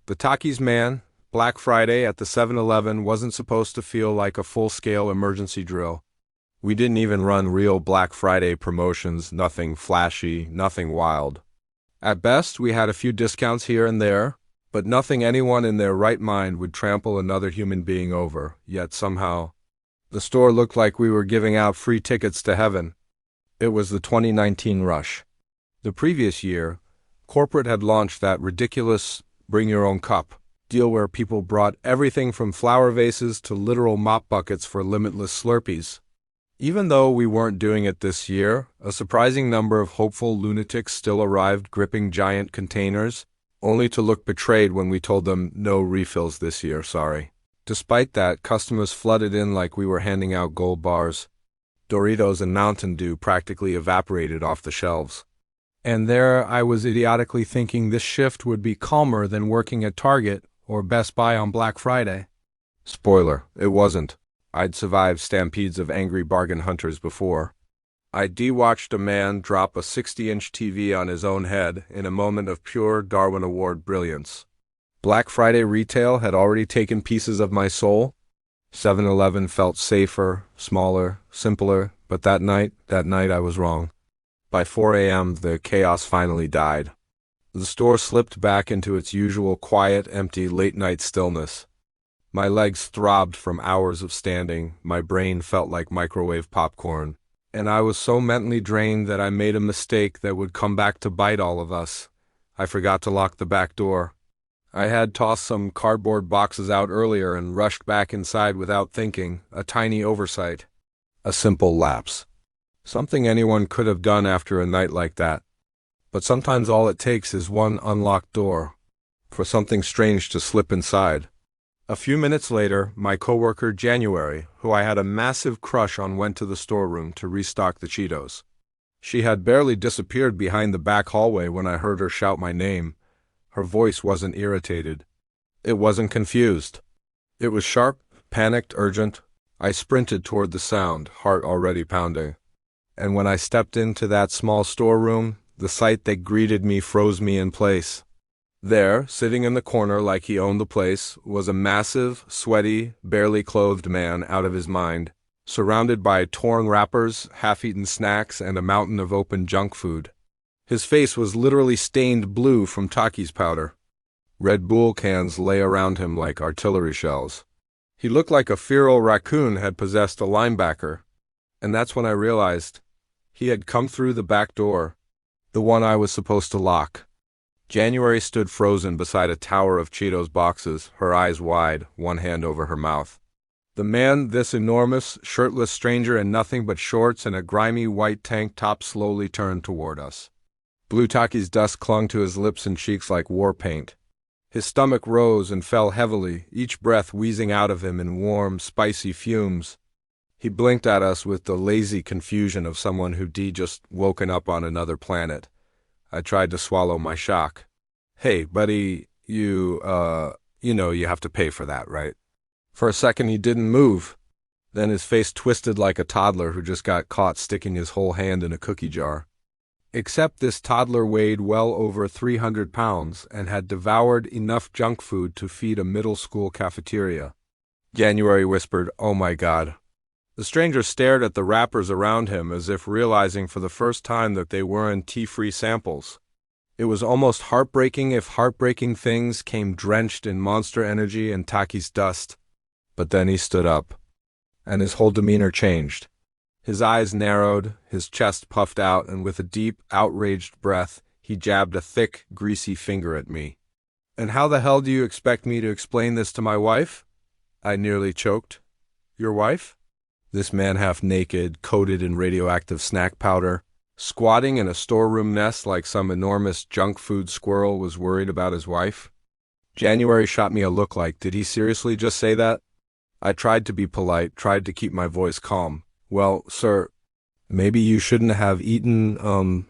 The Takis man, Black Friday at the 7-Eleven wasn't supposed to feel like a full-scale emergency drill. We didn't even run real Black Friday promotions, nothing flashy, nothing wild. At best, we had a few discounts here and there, but nothing anyone in their right mind would trample another human being over, yet somehow the store looked like we were giving out free tickets to heaven. It was the 2019 rush. The previous year, corporate had launched that ridiculous bring-your-own-cup deal where people brought everything from flower vases to literal mop buckets for limitless Slurpees. Even though we weren't doing it this year, a surprising number of hopeful lunatics still arrived gripping giant containers, only to look betrayed when we told them no refills this year, sorry. Despite that, customers flooded in like we were handing out gold bars. Doritos and Mountain Dew practically evaporated off the shelves. And there I was idiotically thinking this shift would be calmer than working at Target or Best Buy on Black Friday. Spoiler, it wasn't. I'd survived stampedes of angry bargain hunters before. I de-watched a man drop a 60-inch TV on his own head in a moment of pure Darwin Award brilliance. Black Friday retail had already taken pieces of my soul. 7-Eleven felt safer, smaller, simpler, but that night I was wrong. By 4 a.m., the chaos finally died. The store slipped back into its usual quiet, empty, late-night stillness. My legs throbbed from hours of standing, my brain felt like microwave popcorn, and I was so mentally drained that I made a mistake that would come back to bite all of us. I forgot to lock the back door. I had tossed some cardboard boxes out earlier and rushed back inside without thinking, a tiny oversight. A simple lapse. Something anyone could have done after a night like that. But sometimes all it takes is one unlocked door for something strange to slip inside. A few minutes later, my coworker January, who I had a massive crush on, went to the storeroom to restock the Cheetos. She had barely disappeared behind the back hallway when I heard her shout my name. Her voice wasn't irritated. It wasn't confused. It was sharp, panicked, urgent. I sprinted toward the sound, heart already pounding. And when I stepped into that small storeroom, the sight that greeted me froze me in place. There, sitting in the corner like he owned the place, was a massive, sweaty, barely clothed man out of his mind, surrounded by torn wrappers, half-eaten snacks, and a mountain of open junk food. His face was literally stained blue from Takis powder. Red Bull cans lay around him like artillery shells. He looked like a feral raccoon had possessed a linebacker. And that's when I realized he had come through the back door, the one I was supposed to lock. January stood frozen beside a tower of Cheetos boxes, her eyes wide, one hand over her mouth. The man, this enormous, shirtless stranger in nothing but shorts and a grimy white tank top, slowly turned toward us. Blue Takis dust clung to his lips and cheeks like war paint. His stomach rose and fell heavily, each breath wheezing out of him in warm, spicy fumes. He blinked at us with the lazy confusion of someone who'd just woken up on another planet. I tried to swallow my shock. Hey, buddy, you know you have to pay for that, right? For a second he didn't move. Then his face twisted like a toddler who just got caught sticking his whole hand in a cookie jar. Except this toddler weighed well over 300 pounds and had devoured enough junk food to feed a middle school cafeteria. January whispered, "Oh my God." The stranger stared at the wrappers around him as if realizing for the first time that they weren't tea-free samples. It was almost heartbreaking if heartbreaking things came drenched in Monster Energy and Takis dust. But then he stood up, and his whole demeanor changed. His eyes narrowed, his chest puffed out, and with a deep, outraged breath, he jabbed a thick, greasy finger at me. "And how the hell do you expect me to explain this to my wife?" I nearly choked. "Your wife?" This man, half naked, coated in radioactive snack powder, squatting in a storeroom nest like some enormous junk food squirrel, was worried about his wife. January shot me a look like, did he seriously just say that? I tried to be polite, tried to keep my voice calm. "Well, sir, maybe you shouldn't have eaten,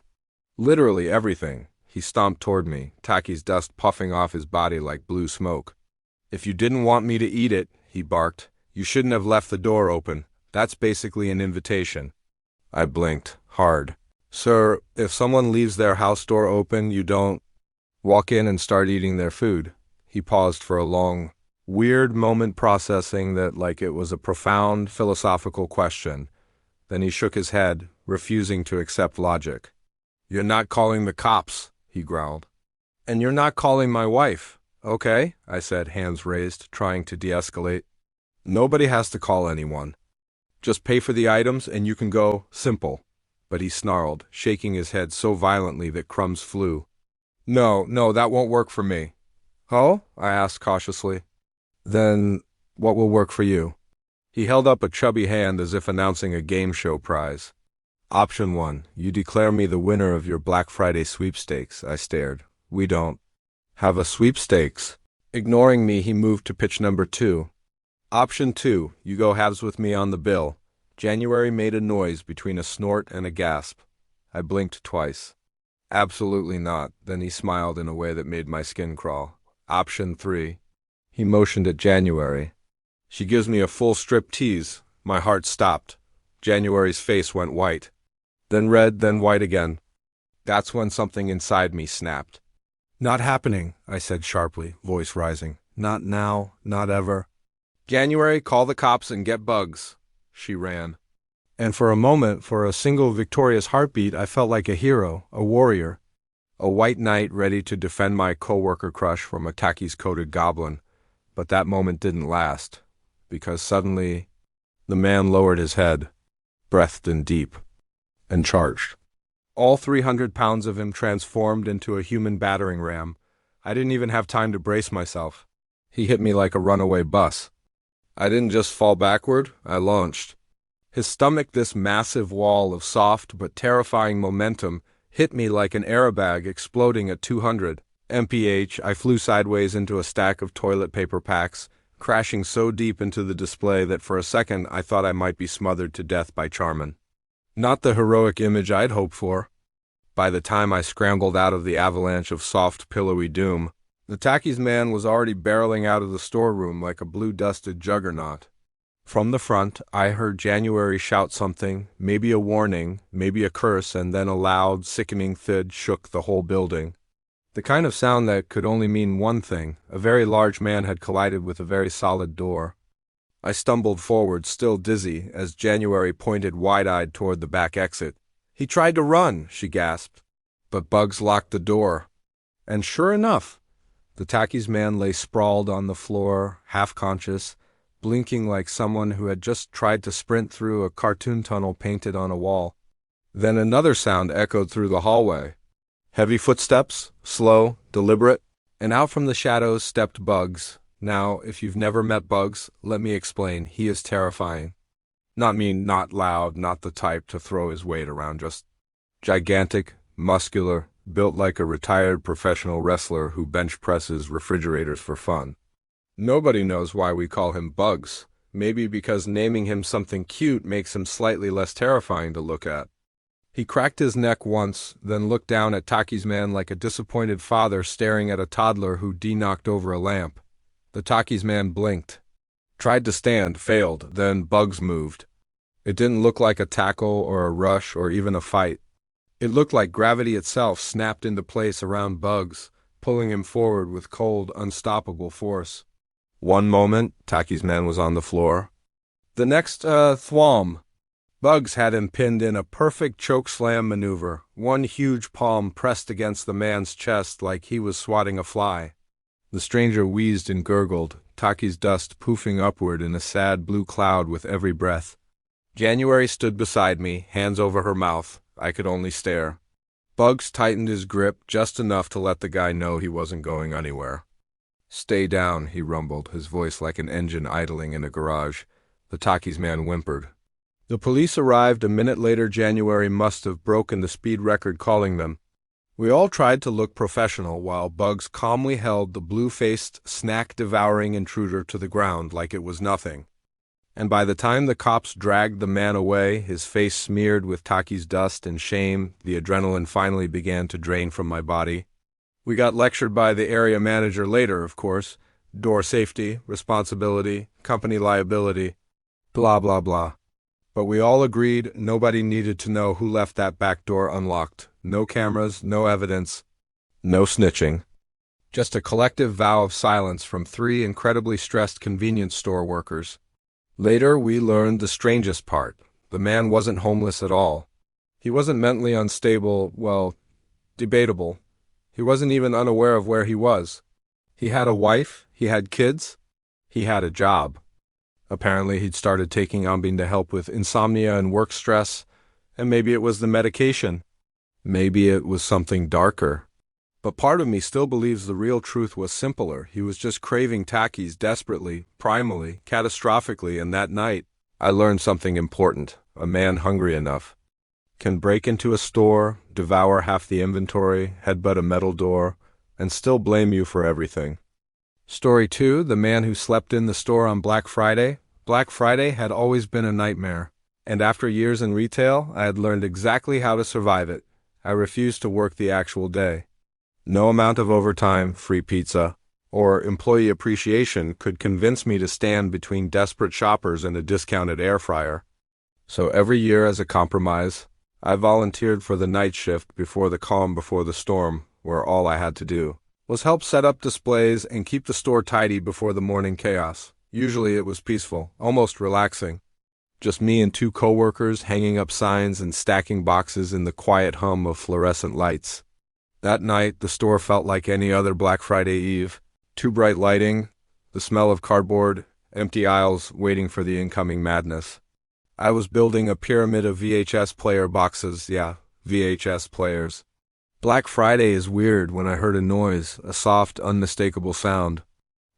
literally everything." He stomped toward me, Takis dust puffing off his body like blue smoke. "If you didn't want me to eat it," he barked, "you shouldn't have left the door open. That's basically an invitation." I blinked, hard. "Sir, if someone leaves their house door open, you don't walk in and start eating their food." He paused for a long, weird moment, processing that like it was a profound philosophical question. Then he shook his head, refusing to accept logic. "You're not calling the cops," he growled. "And you're not calling my wife, okay?" I said, hands raised, trying to de-escalate. "Nobody has to call anyone. Just pay for the items and you can go, simple." But he snarled, shaking his head so violently that crumbs flew. No, that won't work for me." "Oh?" I asked cautiously. "Then what will work for you?" He held up a chubby hand as if announcing a game show prize. "Option 1, you declare me the winner of your Black Friday sweepstakes." I stared. "We don't have a sweepstakes." Ignoring me, he moved to pitch number 2. "Option 2, you go halves with me on the bill." January made a noise between a snort and a gasp. I blinked twice. "Absolutely not." Then he smiled in a way that made my skin crawl. "Option 3. He motioned at January. "She gives me a full strip tease." My heart stopped. January's face went white. Then red, then white again. That's when something inside me snapped. "Not happening," I said sharply, voice rising. "Not now, not ever." "January, call the cops and get Bugs." She ran. And for a moment, for a single victorious heartbeat, I felt like a hero, a warrior. A white knight ready to defend my coworker crush from a khakis-coated goblin. But that moment didn't last. Because suddenly, the man lowered his head, breathed in deep, and charged. All 300 pounds of him transformed into a human battering ram. I didn't even have time to brace myself. He hit me like a runaway bus. I didn't just fall backward, I launched. His stomach, this massive wall of soft but terrifying momentum, hit me like an airbag exploding at 200 mph. I flew sideways into a stack of toilet paper packs, crashing so deep into the display that for a second I thought I might be smothered to death by Charmin. Not the heroic image I'd hoped for. By the time I scrambled out of the avalanche of soft, pillowy doom, the Takis man was already barreling out of the storeroom like a blue-dusted juggernaut. From the front, I heard January shout something, maybe a warning, maybe a curse, and then a loud, sickening thud shook the whole building. The kind of sound that could only mean one thing: a very large man had collided with a very solid door. I stumbled forward, still dizzy, as January pointed wide-eyed toward the back exit. "He tried to run," she gasped. "But Bugs locked the door." And sure enough, the Takis man lay sprawled on the floor, half-conscious, blinking like someone who had just tried to sprint through a cartoon tunnel painted on a wall. Then another sound echoed through the hallway. Heavy footsteps, slow, deliberate, and out from the shadows stepped Bugs. Now, if you've never met Bugs, let me explain. He is terrifying. Not mean, not loud, not the type to throw his weight around, just gigantic, muscular, built like a retired professional wrestler who bench presses refrigerators for fun. Nobody knows why we call him Bugs. Maybe because naming him something cute makes him slightly less terrifying to look at. He cracked his neck once, then looked down at Taki's man like a disappointed father staring at a toddler who de-knocked over a lamp. The Taki's man blinked. Tried to stand, failed, then Bugs moved. It didn't look like a tackle or a rush or even a fight. It looked like gravity itself snapped into place around Bugs, pulling him forward with cold, unstoppable force. One moment, Taki's man was on the floor. The next, thwomp. Bugs had him pinned in a perfect chokeslam maneuver, one huge palm pressed against the man's chest like he was swatting a fly. The stranger wheezed and gurgled, Taki's dust poofing upward in a sad blue cloud with every breath. January stood beside me, hands over her mouth. I could only stare. Bugs tightened his grip just enough to let the guy know he wasn't going anywhere. "Stay down," he rumbled, his voice like an engine idling in a garage. The Taki's man whimpered. The police arrived a minute later. January must have broken the speed record calling them. We all tried to look professional while Bugs calmly held the blue-faced, snack-devouring intruder to the ground like it was nothing. And by the time the cops dragged the man away, his face smeared with Taki's dust and shame, the adrenaline finally began to drain from my body. We got lectured by the area manager later, of course. Door safety, responsibility, company liability, blah, blah, blah. But we all agreed nobody needed to know who left that back door unlocked. No cameras, no evidence, no snitching. Just a collective vow of silence from three incredibly stressed convenience store workers. Later, we learned the strangest part. The man wasn't homeless at all. He wasn't mentally unstable, well, debatable. He wasn't even unaware of where he was. He had a wife, he had kids, he had a job. Apparently, he'd started taking Ambien to help with insomnia and work stress, and maybe it was the medication. Maybe it was something darker. But part of me still believes the real truth was simpler. He was just craving Takis desperately, primally, catastrophically, and that night, I learned something important. A man hungry enough can break into a store, devour half the inventory, headbutt a metal door, and still blame you for everything. Story 2, the man who slept in the store on Black Friday. Black Friday had always been a nightmare, and after years in retail, I had learned exactly how to survive it. I refused to work the actual day. No amount of overtime, free pizza, or employee appreciation could convince me to stand between desperate shoppers and a discounted air fryer. So every year as a compromise, I volunteered for the night shift before the calm before the storm, where all I had to do was help set up displays and keep the store tidy before the morning chaos. Usually it was peaceful, almost relaxing. Just me and two coworkers hanging up signs and stacking boxes in the quiet hum of fluorescent lights. That night, the store felt like any other Black Friday Eve. Too bright lighting, the smell of cardboard, empty aisles waiting for the incoming madness. I was building a pyramid of VHS player boxes, VHS players. Black Friday is weird when I heard a noise, a soft, unmistakable sound.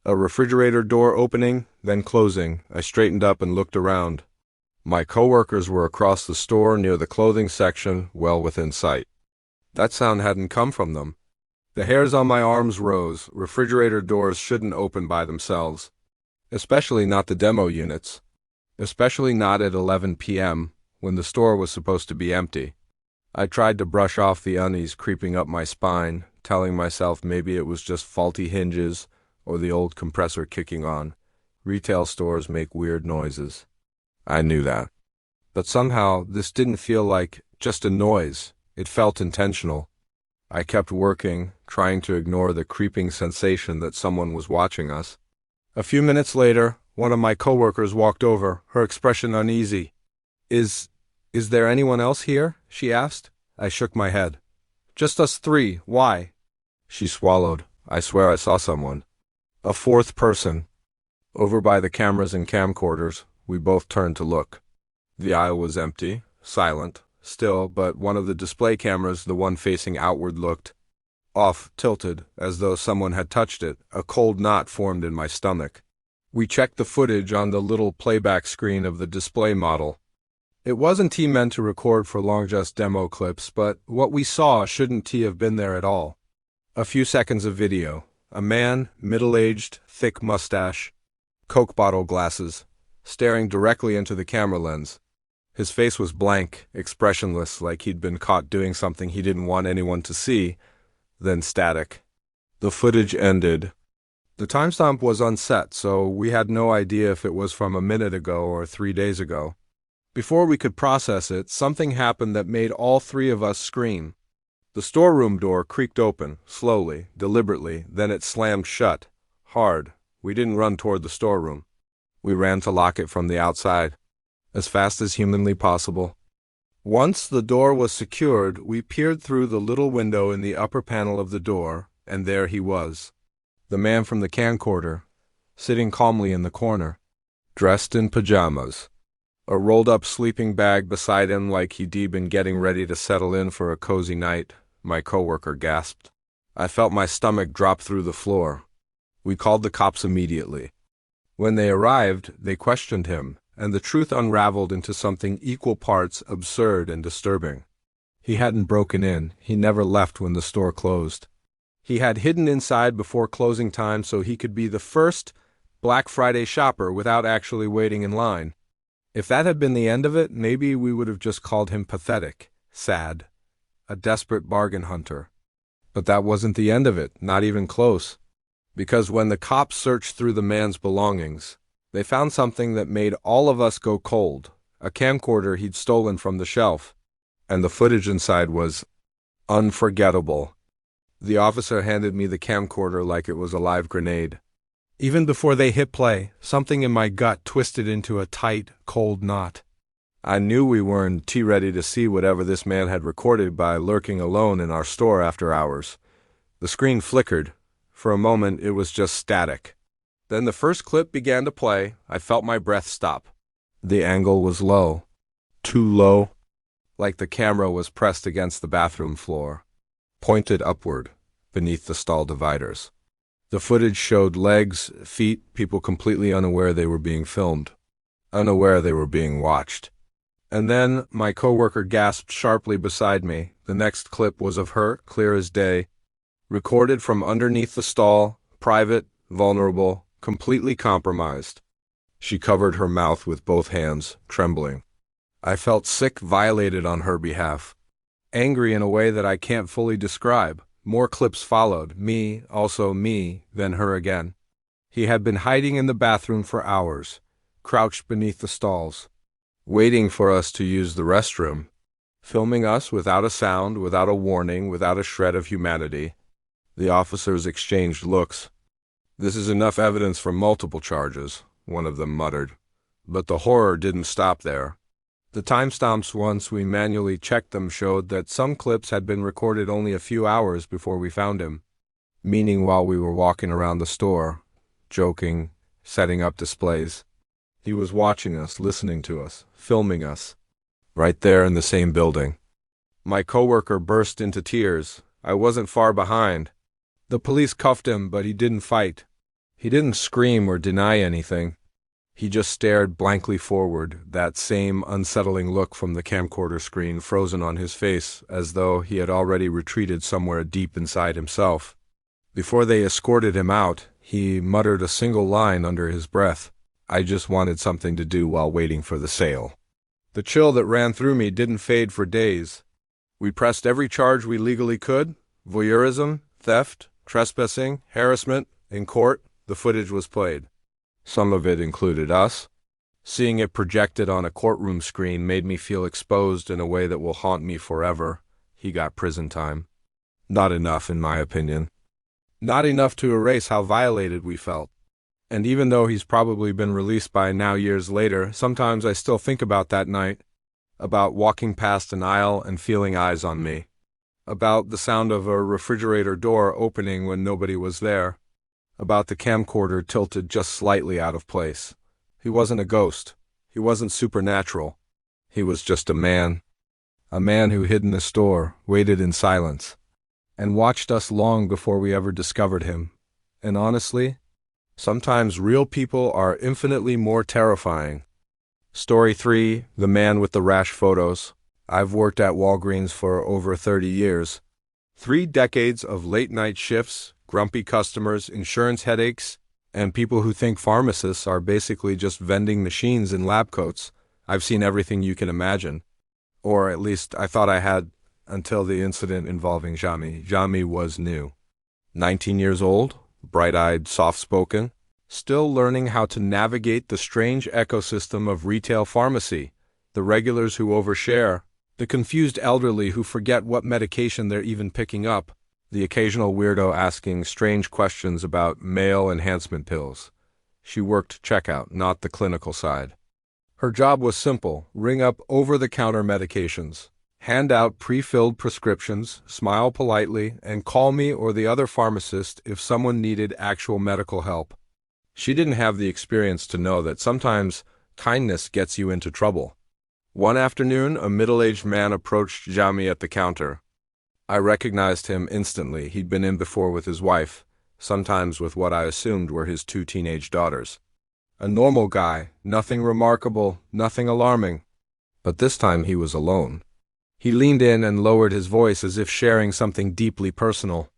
A refrigerator door opening, then closing. I straightened up and looked around. My coworkers were across the store near the clothing section, well within sight. That sound hadn't come from them. The hairs on my arms rose. Refrigerator doors shouldn't open by themselves. Especially not the demo units. Especially not at 11 p.m., when the store was supposed to be empty. I tried to brush off the unease creeping up my spine, telling myself maybe it was just faulty hinges or the old compressor kicking on. Retail stores make weird noises. I knew that. But somehow, this didn't feel like just a noise. It felt intentional. I kept working, trying to ignore the creeping sensation that someone was watching us. A few minutes later, one of my coworkers walked over, her expression uneasy. Is there anyone else here?" she asked. I shook my head. "Just us three. Why?" She swallowed. "I swear I saw someone. A fourth person." Over by the cameras and camcorders, we both turned to look. The aisle was empty, silent, still, but one of the display cameras, the one facing outward, looked off, tilted, as though someone had touched it. A cold knot formed in my stomach. We checked the footage on the little playback screen of the display model. It wasn't meant to record for long, just demo clips, but what we saw shouldn't have been there at all. A few seconds of video. A man, middle-aged, thick mustache, Coke bottle glasses, staring directly into the camera lens. His face was blank, expressionless, like he'd been caught doing something he didn't want anyone to see, then static. The footage ended. The timestamp was unset, so we had no idea if it was from a minute ago or 3 days ago. Before we could process it, something happened that made all three of us scream. The storeroom door creaked open, slowly, deliberately, then it slammed shut, hard. We didn't run toward the storeroom. We ran to lock it from the outside, as fast as humanly possible. Once the door was secured, we peered through the little window in the upper panel of the door, and there he was. The man from the camcorder, sitting calmly in the corner, dressed in pajamas. A rolled-up sleeping bag beside him like he'd been getting ready to settle in for a cozy night. My coworker gasped. I felt my stomach drop through the floor. We called the cops immediately. When they arrived, they questioned him, and the truth unraveled into something equal parts absurd and disturbing. He hadn't broken in. He never left when the store closed. He had hidden inside before closing time so he could be the first Black Friday shopper without actually waiting in line. If that had been the end of it, maybe we would have just called him pathetic, sad, a desperate bargain hunter. But that wasn't the end of it, not even close. Because when the cops searched through the man's belongings, they found something that made all of us go cold, a camcorder he'd stolen from the shelf. And the footage inside was unforgettable. The officer handed me the camcorder like it was a live grenade. Even before they hit play, something in my gut twisted into a tight, cold knot. I knew we weren't ready to see whatever this man had recorded by lurking alone in our store after hours. The screen flickered. For a moment, it was just static. Then the first clip began to play. I felt my breath stop. The angle was low. Too low. Like the camera was pressed against the bathroom floor. Pointed upward, beneath the stall dividers. The footage showed legs, feet, people completely unaware they were being filmed. Unaware they were being watched. And then my coworker gasped sharply beside me. The next clip was of her, clear as day. Recorded from underneath the stall, private, vulnerable, completely compromised. She covered her mouth with both hands, trembling. I felt sick, violated on her behalf. Angry in a way that I can't fully describe. More clips followed, me, also me, then her again. He had been hiding in the bathroom for hours, crouched beneath the stalls, waiting for us to use the restroom, filming us without a sound, without a warning, without a shred of humanity. The officers exchanged looks. "This is enough evidence for multiple charges," one of them muttered. But the horror didn't stop there. The timestamps, once we manually checked them, showed that some clips had been recorded only a few hours before we found him, meaning while we were walking around the store, joking, setting up displays. He was watching us, listening to us, filming us, right there in the same building. My coworker burst into tears. I wasn't far behind. The police cuffed him, but he didn't fight. He didn't scream or deny anything. He just stared blankly forward, that same unsettling look from the camcorder screen frozen on his face, as though he had already retreated somewhere deep inside himself. Before they escorted him out, he muttered a single line under his breath. "I just wanted something to do while waiting for the sale." The chill that ran through me didn't fade for days. We pressed every charge we legally could: voyeurism, theft, trespassing, harassment. In court, the footage was played. Some of it included us. Seeing it projected on a courtroom screen made me feel exposed in a way that will haunt me forever. He got prison time. Not enough, in my opinion. Not enough to erase how violated we felt. And even though he's probably been released by now years later, sometimes I still think about that night, about walking past an aisle and feeling eyes on me, about the sound of a refrigerator door opening when nobody was there, about the camcorder tilted just slightly out of place. He wasn't a ghost. He wasn't supernatural. He was just a man who hid in the store, waited in silence, and watched us long before we ever discovered him. And honestly, sometimes real people are infinitely more terrifying. Story 3, The Man with the Rash Photos. I've worked at Walgreens for over 30 years. 3 decades of late-night shifts, grumpy customers, insurance headaches, and people who think pharmacists are basically just vending machines in lab coats. I've seen everything you can imagine. Or at least I thought I had, until the incident involving Jami. Jami was new. 19 years old, bright-eyed, soft-spoken, still learning how to navigate the strange ecosystem of retail pharmacy, the regulars who overshare, the confused elderly who forget what medication they're even picking up, the occasional weirdo asking strange questions about male enhancement pills. She worked checkout, not the clinical side. Her job was simple: ring up over-the-counter medications, hand out pre-filled prescriptions, smile politely, and call me or the other pharmacist if someone needed actual medical help. She didn't have the experience to know that sometimes kindness gets you into trouble. One afternoon, a middle-aged man approached Jami at the counter. I recognized him instantly. He'd been in before with his wife, sometimes with what I assumed were his 2 teenage daughters. A normal guy, nothing remarkable, nothing alarming. But this time he was alone. He leaned in and lowered his voice as if sharing something deeply personal.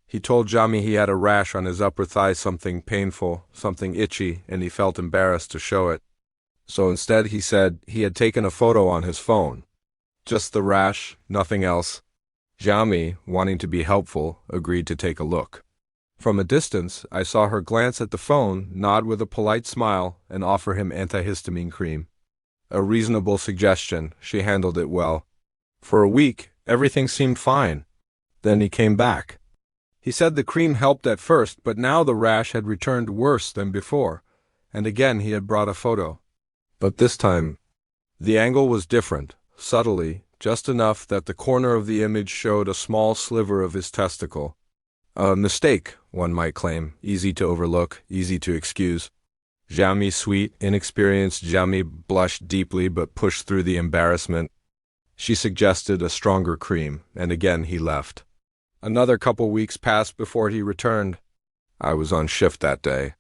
He told Jami he had a rash on his upper thigh, something painful, something itchy, and he felt embarrassed to show it. So instead he said he had taken a photo on his phone. Just the rash, nothing else. Jami, wanting to be helpful, agreed to take a look. From a distance, I saw her glance at the phone, nod with a polite smile, and offer him antihistamine cream. A reasonable suggestion. She handled it well. For a week, everything seemed fine. Then he came back. He said the cream helped at first, but now the rash had returned worse than before, and again he had brought a photo. But this time, the angle was different, subtly, just enough that the corner of the image showed a small sliver of his testicle. A mistake, one might claim, easy to overlook, easy to excuse. Jamie, sweet, inexperienced Jamie, blushed deeply but pushed through the embarrassment. She suggested a stronger cream, and again he left. Another couple weeks passed before he returned. I was on shift that day.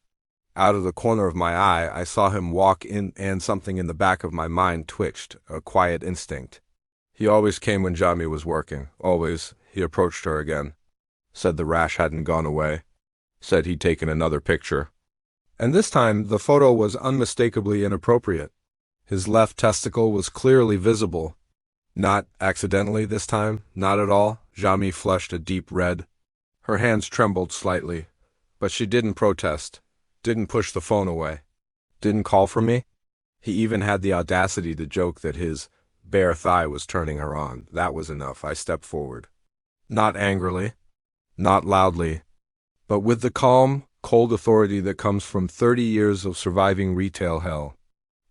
Out of the corner of my eye, I saw him walk in, and something in the back of my mind twitched, a quiet instinct. He always came when Jamie was working, always. He approached her again. Said the rash hadn't gone away. Said he'd taken another picture. And this time, the photo was unmistakably inappropriate. His left testicle was clearly visible. Not accidentally this time, not at all. Jamie flushed a deep red. Her hands trembled slightly, but she didn't protest, didn't push the phone away, didn't call for me. He even had the audacity to joke that his bare thigh was turning her on. That was enough. I stepped forward. Not angrily, not loudly, but with the calm, cold authority that comes from 30 years of surviving retail hell.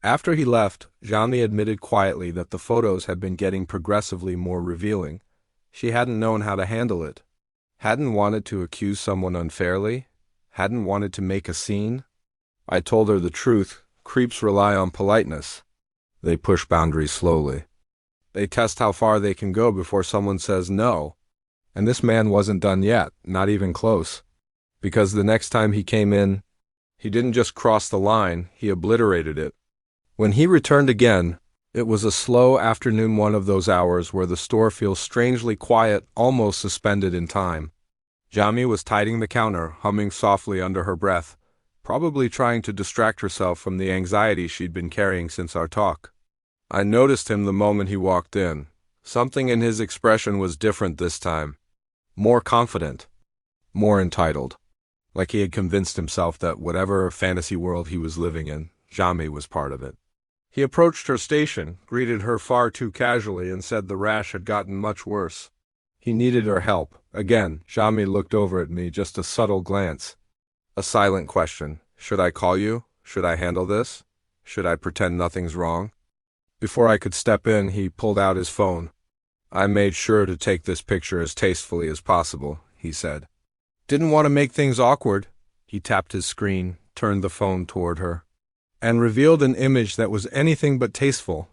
After he left, Jamie admitted quietly that the photos had been getting progressively more revealing. She hadn't known how to handle it. Hadn't wanted to accuse someone unfairly. Hadn't wanted to make a scene. I told her the truth. Creeps rely on politeness. They push boundaries slowly. They test how far they can go before someone says no. And this man wasn't done yet, not even close. Because the next time he came in, he didn't just cross the line, he obliterated it. When he returned again, it was a slow afternoon, one of those hours where the store feels strangely quiet, almost suspended in time. Jamie was tidying the counter, humming softly under her breath, probably trying to distract herself from the anxiety she'd been carrying since our talk. I noticed him the moment he walked in. Something in his expression was different this time. More confident. More entitled. Like he had convinced himself that whatever fantasy world he was living in, Jamie was part of it. He approached her station, greeted her far too casually, and said the rash had gotten much worse. He needed her help. Again, Jamie looked over at me, just a subtle glance. A silent question. Should I call you? Should I handle this? Should I pretend nothing's wrong? Before I could step in, he pulled out his phone. I made sure to take this picture as tastefully as possible, he said. Didn't want to make things awkward. He tapped his screen, turned the phone toward her, and revealed an image that was anything but tasteful.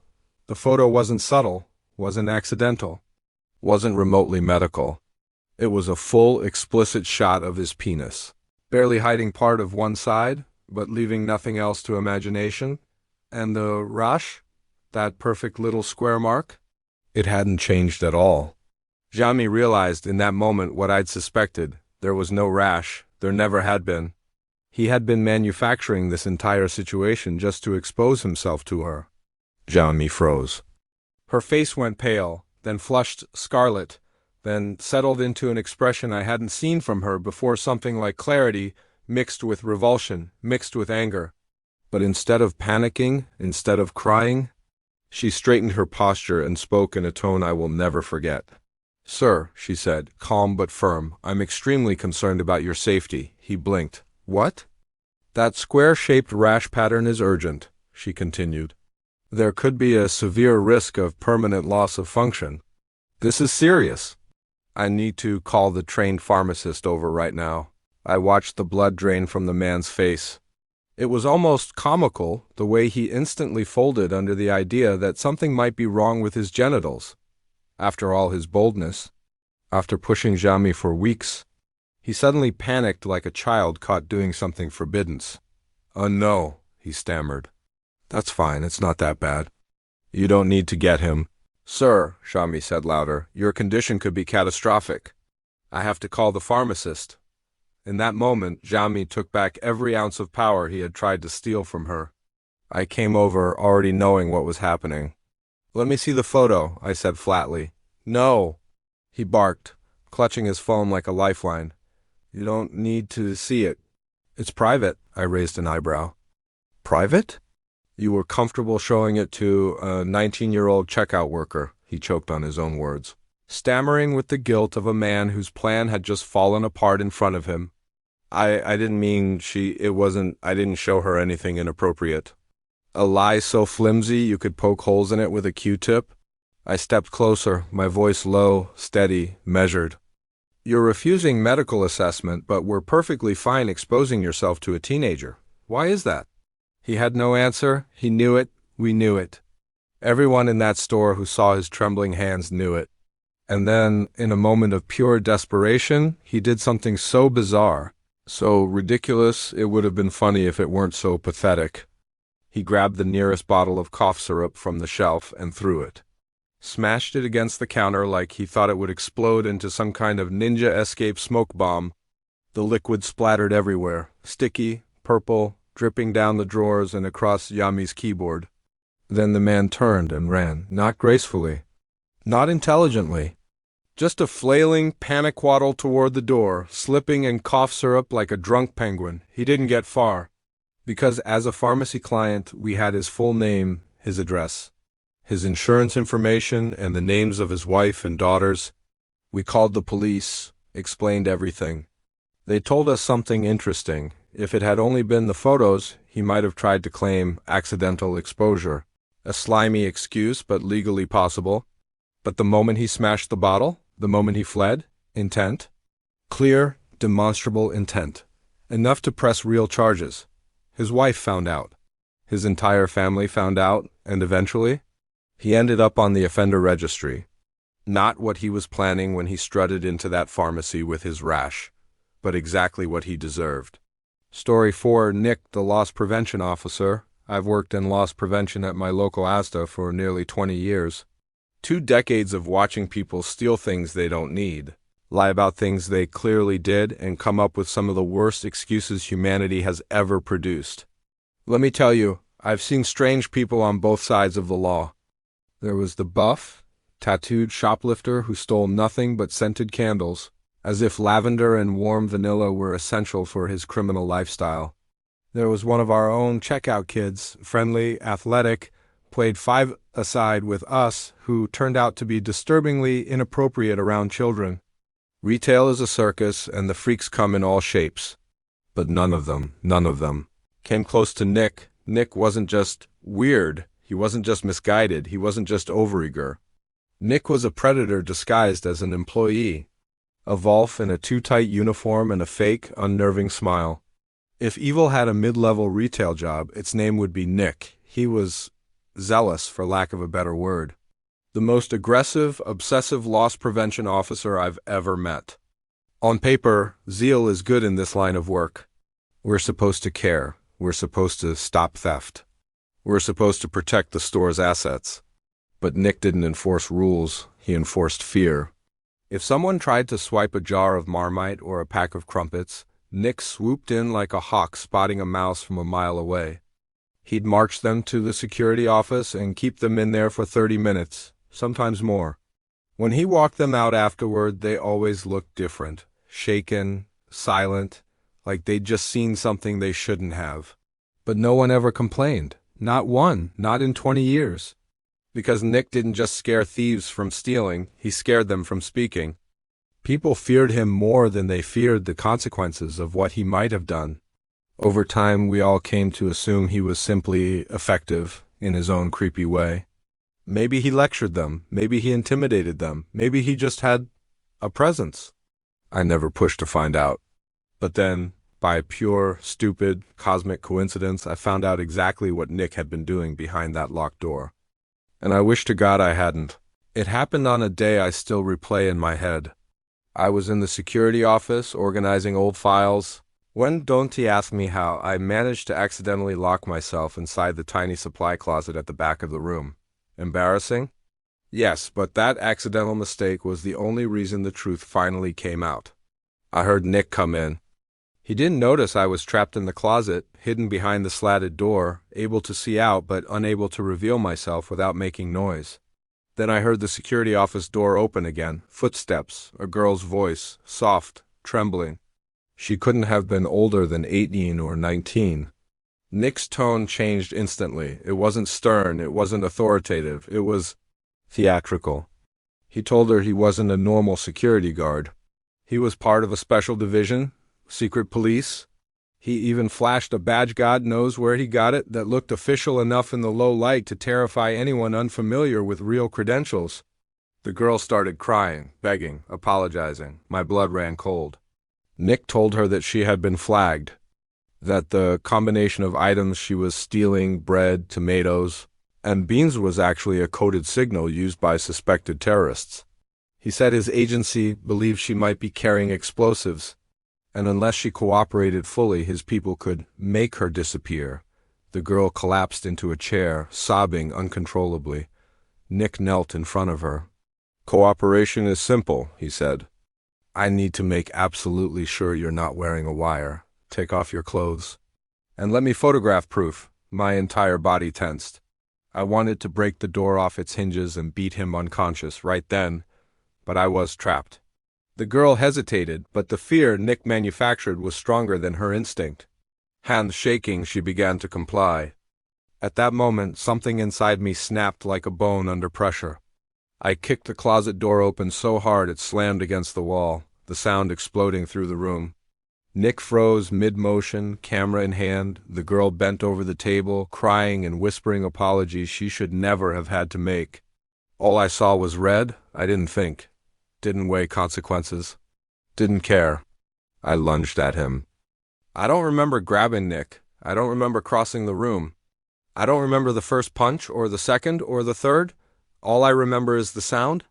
The photo wasn't subtle, wasn't accidental, wasn't remotely medical. It was a full, explicit shot of his penis, barely hiding part of one side, but leaving nothing else to imagination. And the rash, that perfect little square mark, it hadn't changed at all. Jamie realized in that moment what I'd suspected. There was no rash, there never had been. He had been manufacturing this entire situation just to expose himself to her. Jamie froze. Her face went pale, then flushed scarlet, then settled into an expression I hadn't seen from her before, something like clarity, mixed with revulsion, mixed with anger. But instead of panicking, instead of crying, she straightened her posture and spoke in a tone I will never forget. Sir, she said, calm but firm, I'm extremely concerned about your safety. He blinked. What? That square-shaped rash pattern is urgent, she continued. There could be a severe risk of permanent loss of function. This is serious. I need to call the trained pharmacist over right now. I watched the blood drain from the man's face. It was almost comical, the way he instantly folded under the idea that something might be wrong with his genitals. After all his boldness, after pushing Jamie for weeks, he suddenly panicked like a child caught doing something forbidden. No, he stammered. That's fine, it's not that bad. You don't need to get him. Sir, Jamie said louder, your condition could be catastrophic. I have to call the pharmacist. In that moment, Jamie took back every ounce of power he had tried to steal from her. I came over already knowing what was happening. Let me see the photo, I said flatly. No, he barked, clutching his phone like a lifeline. You don't need to see it. It's private, I raised an eyebrow. Private? You were comfortable showing it to a 19-year-old checkout worker, he choked on his own words. stammering with the guilt of a man whose plan had just fallen apart in front of him. I didn't mean I didn't show her anything inappropriate. A lie so flimsy you could poke holes in it with a Q-tip? I stepped closer, my voice low, steady, measured. You're refusing medical assessment, but we're perfectly fine exposing yourself to a teenager. Why is that? He had no answer. He knew it. We knew it. Everyone in that store who saw his trembling hands knew it. And then, in a moment of pure desperation, he did something so bizarre, so ridiculous it would have been funny if it weren't so pathetic. He grabbed the nearest bottle of cough syrup from the shelf and threw it. Smashed it against the counter like he thought it would explode into some kind of ninja escape smoke bomb. The liquid splattered everywhere, sticky, purple, dripping down the drawers and across Yami's keyboard. Then the man turned and ran, not gracefully, not intelligently. Just a flailing panic waddle toward the door, slipping in cough syrup like a drunk penguin. He didn't get far, because as a pharmacy client, we had his full name, his address, his insurance information, and the names of his wife and daughters. We called the police, explained everything. They told us something interesting. If it had only been the photos, he might have tried to claim accidental exposure. A slimy excuse, but legally possible. But the moment he smashed the bottle, the moment he fled, intent. Clear, demonstrable intent. Enough to press real charges. His wife found out. His entire family found out, and eventually, he ended up on the offender registry. Not what he was planning when he strutted into that pharmacy with his rash, but exactly what he deserved. Story 4, Nick, the loss prevention officer. I've worked in loss prevention at my local ASTA for nearly 20 years. 2 decades of watching people steal things they don't need, lie about things they clearly did, and come up with some of the worst excuses humanity has ever produced. Let me tell you, I've seen strange people on both sides of the law. There was the buff, tattooed shoplifter who stole nothing but scented candles, as if lavender and warm vanilla were essential for his criminal lifestyle. There was one of our own checkout kids, friendly, athletic, played 5-a-side with us, who turned out to be disturbingly inappropriate around children. Retail is a circus, and the freaks come in all shapes. But none of them, came close to Nick. Nick wasn't just weird. He wasn't just misguided. He wasn't just overeager. Nick was a predator disguised as an employee. A Volf in a too-tight uniform and a fake, unnerving smile. If evil had a mid-level retail job, its name would be Nick. He was zealous, for lack of a better word. The most aggressive, obsessive loss prevention officer I've ever met. On paper, zeal is good in this line of work. We're supposed to care. We're supposed to stop theft. We're supposed to protect the store's assets. But Nick didn't enforce rules. He enforced fear. If someone tried to swipe a jar of Marmite or a pack of crumpets, Nick swooped in like a hawk spotting a mouse from a mile away. He'd march them to the security office and keep them in there for 30 minutes, sometimes more. When he walked them out afterward, they always looked different, shaken, silent, like they'd just seen something they shouldn't have. But no one ever complained. Not one, not in 20 years. Because Nick didn't just scare thieves from stealing, he scared them from speaking. People feared him more than they feared the consequences of what he might have done. Over time, we all came to assume he was simply effective in his own creepy way. Maybe he lectured them, maybe he intimidated them, maybe he just had a presence. I never pushed to find out. But then, by pure, stupid, cosmic coincidence, I found out exactly what Nick had been doing behind that locked door. And I wish to God I hadn't. It happened on a day I still replay in my head. I was in the security office, organizing old files. When don't he ask me how I managed to accidentally lock myself inside the tiny supply closet at the back of the room. Embarrassing? Yes, but that accidental mistake was the only reason the truth finally came out. I heard Nick come in. He didn't notice I was trapped in the closet, hidden behind the slatted door, able to see out but unable to reveal myself without making noise. Then I heard the security office door open again, footsteps, a girl's voice, soft, trembling. She couldn't have been older than 18 or 19. Nick's tone changed instantly. It wasn't stern, it wasn't authoritative, it was theatrical. He told her he wasn't a normal security guard. He was part of a special division, secret police. He even flashed a badge, God knows where he got it, that looked official enough in the low light to terrify anyone unfamiliar with real credentials. The girl started crying, begging, apologizing. My blood ran cold. Nick told her that she had been flagged, that the combination of items she was stealing, bread, tomatoes, and beans, was actually a coded signal used by suspected terrorists. He said his agency believed she might be carrying explosives, and unless she cooperated fully, his people could make her disappear. The girl collapsed into a chair, sobbing uncontrollably. Nick knelt in front of her. "Cooperation is simple," he said. "I need to make absolutely sure you're not wearing a wire. Take off your clothes. And let me photograph proof." My entire body tensed. I wanted to break the door off its hinges and beat him unconscious right then, but I was trapped. The girl hesitated, but the fear Nick manufactured was stronger than her instinct. Hands shaking, she began to comply. At that moment, something inside me snapped like a bone under pressure. I kicked the closet door open so hard it slammed against the wall, the sound exploding through the room. Nick froze mid-motion, camera in hand. The girl bent over the table, crying and whispering apologies she should never have had to make. All I saw was red. I didn't think. Didn't weigh consequences. Didn't care. I lunged at him. I don't remember grabbing Nick. I don't remember crossing the room. I don't remember the first punch, or the second, or the third. All I remember is the sound.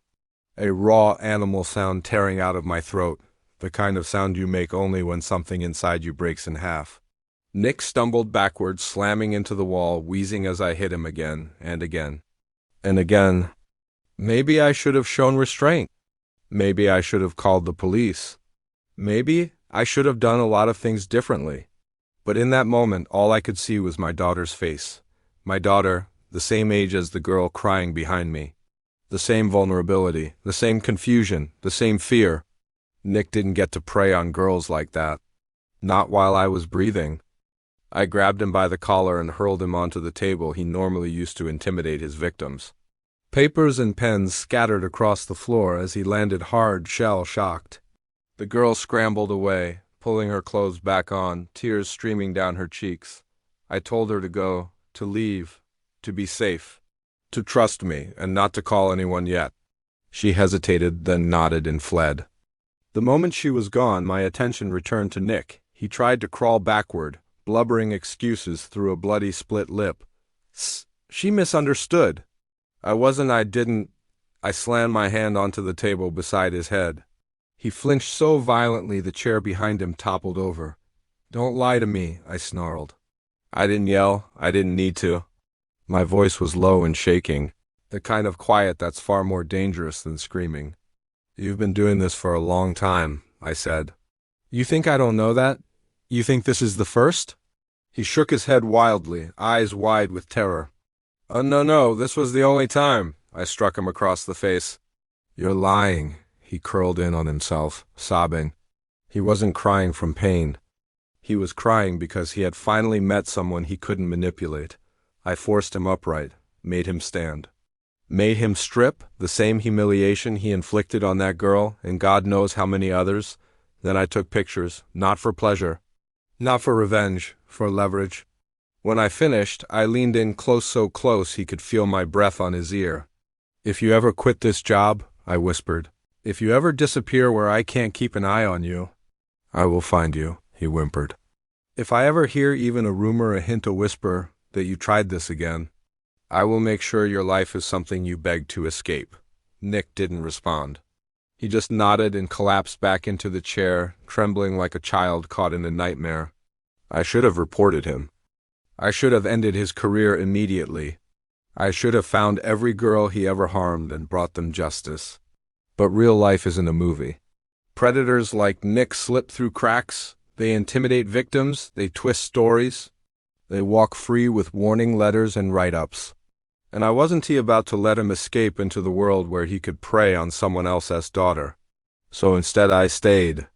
A raw animal sound tearing out of my throat. The kind of sound you make only when something inside you breaks in half. Nick stumbled backwards, slamming into the wall, wheezing as I hit him again and again. And again. Maybe I should have shown restraint. Maybe I should have called the police. Maybe I should have done a lot of things differently. But in that moment, all I could see was my daughter's face. My daughter, the same age as the girl crying behind me. The same vulnerability, the same confusion, the same fear. Nick didn't get to prey on girls like that. Not while I was breathing. I grabbed him by the collar and hurled him onto the table he normally used to intimidate his victims. Papers and pens scattered across the floor as he landed hard, shell-shocked. The girl scrambled away, pulling her clothes back on, tears streaming down her cheeks. I told her to go, to leave, to be safe, to trust me, and not to call anyone yet. She hesitated, then nodded and fled. The moment she was gone, my attention returned to Nick. He tried to crawl backward, blubbering excuses through a bloody split lip. She misunderstood. I didn't. I slammed my hand onto the table beside his head. He flinched so violently the chair behind him toppled over. "Don't lie to me," I snarled. I didn't yell. I didn't need to. My voice was low and shaking, the kind of quiet that's far more dangerous than screaming. "You've been doing this for a long time," I said. "You think I don't know that? You think this is the first?" He shook his head wildly, eyes wide with terror. No, this was the only time." I struck him across the face. "You're lying." He curled in on himself, sobbing. He wasn't crying from pain. He was crying because he had finally met someone he couldn't manipulate. I forced him upright, made him stand. Made him strip, the same humiliation he inflicted on that girl and God knows how many others. Then I took pictures, not for pleasure, not for revenge, for leverage. When I finished, I leaned in close, so close he could feel my breath on his ear. "If you ever quit this job," I whispered, "if you ever disappear where I can't keep an eye on you, I will find you," he whimpered. "If I ever hear even a rumor, a hint, a whisper that you tried this again, I will make sure your life is something you beg to escape." Nick didn't respond. He just nodded and collapsed back into the chair, trembling like a child caught in a nightmare. I should have reported him. I should have ended his career immediately. I should have found every girl he ever harmed and brought them justice. But real life isn't a movie. Predators like Nick slip through cracks. They intimidate victims. They twist stories. They walk free with warning letters and write-ups. And I wasn't about to let him escape into the world where he could prey on someone else's daughter. So instead I stayed.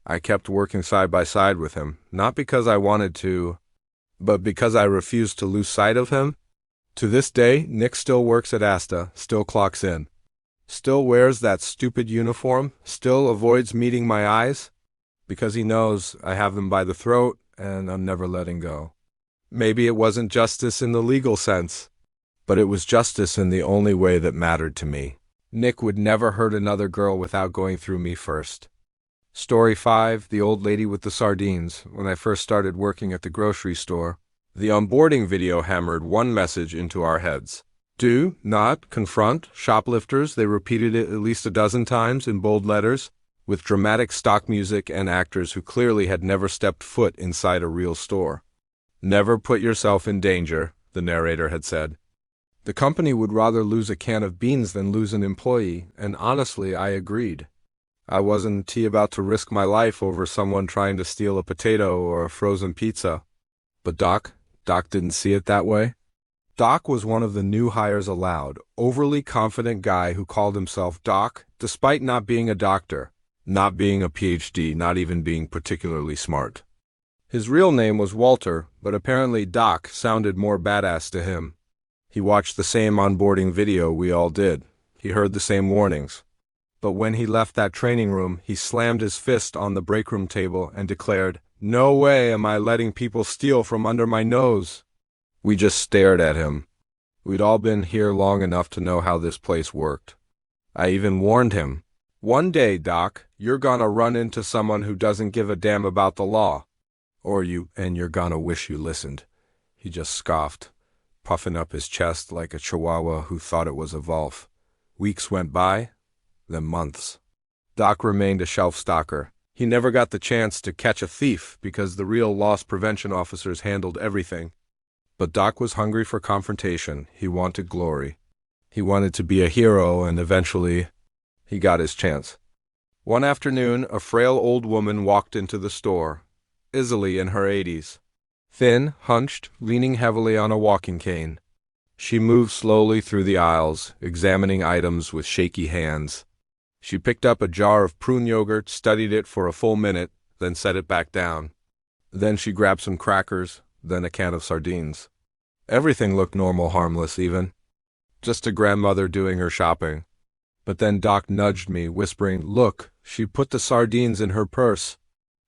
I kept working side by side with him, not because I wanted to, but because I refused to lose sight of him. To this day, Nick still works at Asta, still clocks in. Still wears that stupid uniform, still avoids meeting my eyes, because he knows I have them by the throat and I'm never letting go. Maybe it wasn't justice in the legal sense, but it was justice in the only way that mattered to me. Nick would never hurt another girl without going through me first. Story 5, The Old Lady with the Sardines. When I first started working at the grocery store, the onboarding video hammered one message into our heads. Do not confront shoplifters. They repeated it at least a dozen times in bold letters, with dramatic stock music and actors who clearly had never stepped foot inside a real store. Never put yourself in danger, the narrator had said. The company would rather lose a can of beans than lose an employee, and honestly, I agreed. I wasn't about to risk my life over someone trying to steal a potato or a frozen pizza. But Doc didn't see it that way. Doc was one of the new hires allowed, overly confident guy who called himself Doc, despite not being a doctor, not being a PhD, not even being particularly smart. His real name was Walter, but apparently Doc sounded more badass to him. He watched the same onboarding video we all did. He heard the same warnings. But when he left that training room, he slammed his fist on the breakroom table and declared, "No way am I letting people steal from under my nose." We just stared at him. We'd all been here long enough to know how this place worked. I even warned him, "One day, Doc, you're gonna run into someone who doesn't give a damn about the law. And you're gonna wish you listened." He just scoffed, puffing up his chest like a chihuahua who thought it was a Wolf. Weeks went by, then months. Doc remained a shelf stalker. He never got the chance to catch a thief because the real loss prevention officers handled everything. But Doc was hungry for confrontation. He wanted glory. He wanted to be a hero, and eventually, he got his chance. One afternoon, a frail old woman walked into the store, easily in her 80s. Thin, hunched, leaning heavily on a walking cane. She moved slowly through the aisles, examining items with shaky hands. She picked up a jar of prune yogurt, studied it for a full minute, then set it back down. Then she grabbed some crackers, then a can of sardines. Everything looked normal, harmless even. Just a grandmother doing her shopping. But then Doc nudged me, whispering, "Look, she put the sardines in her purse."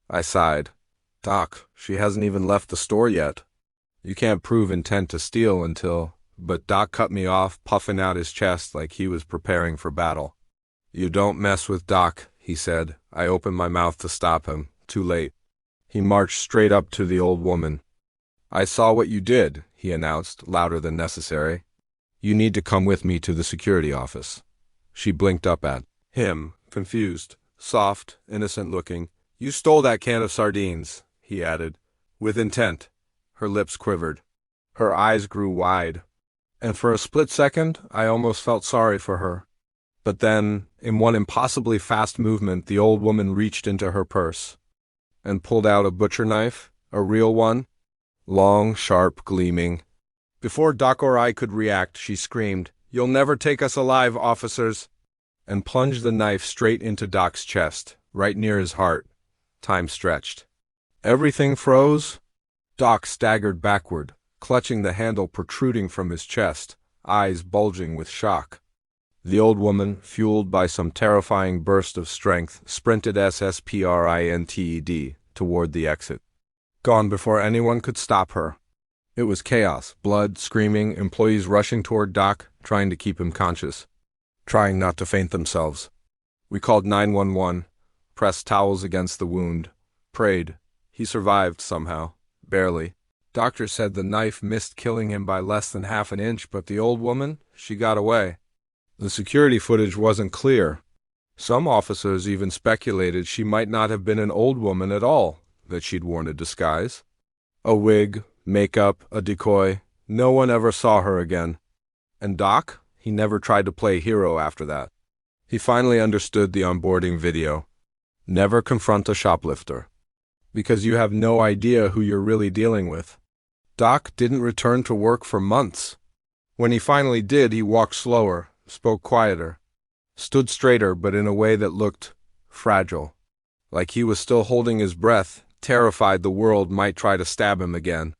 I sighed. "Doc, she hasn't even left the store yet. You can't prove intent to steal until—" But Doc cut me off, puffing out his chest like he was preparing for battle. "You don't mess with Doc," he said. I opened my mouth to stop him. Too late. He marched straight up to the old woman. "I saw what you did," he announced, louder than necessary. "You need to come with me to the security office." She blinked up at him, confused, soft, innocent-looking. "You stole that can of sardines," he added, with intent. Her lips quivered. Her eyes grew wide. And for a split second, I almost felt sorry for her. But then, in one impossibly fast movement, the old woman reached into her purse and pulled out a butcher knife, a real one, long, sharp, gleaming. Before Doc or I could react, she screamed, "You'll never take us alive, officers," and plunged the knife straight into Doc's chest, right near his heart. Time stretched. Everything froze. Doc staggered backward, clutching the handle protruding from his chest, eyes bulging with shock. The old woman, fueled by some terrifying burst of strength, sprinted SSPRINTED toward the exit. Gone before anyone could stop her. It was chaos, blood, screaming, employees rushing toward Doc, trying to keep him conscious, trying not to faint themselves. We called 911, pressed towels against the wound, prayed. He survived somehow, barely. Doctor said the knife missed killing him by less than half an inch, but the old woman, she got away. The security footage wasn't clear. Some officers even speculated she might not have been an old woman at all, that she'd worn a disguise. A wig, makeup, a decoy. No one ever saw her again. And Doc, he never tried to play hero after that. He finally understood the onboarding video. Never confront a shoplifter, because you have no idea who you're really dealing with. Doc didn't return to work for months. When he finally did, he walked slower, spoke quieter, stood straighter but in a way that looked fragile, like he was still holding his breath, terrified the world might try to stab him again.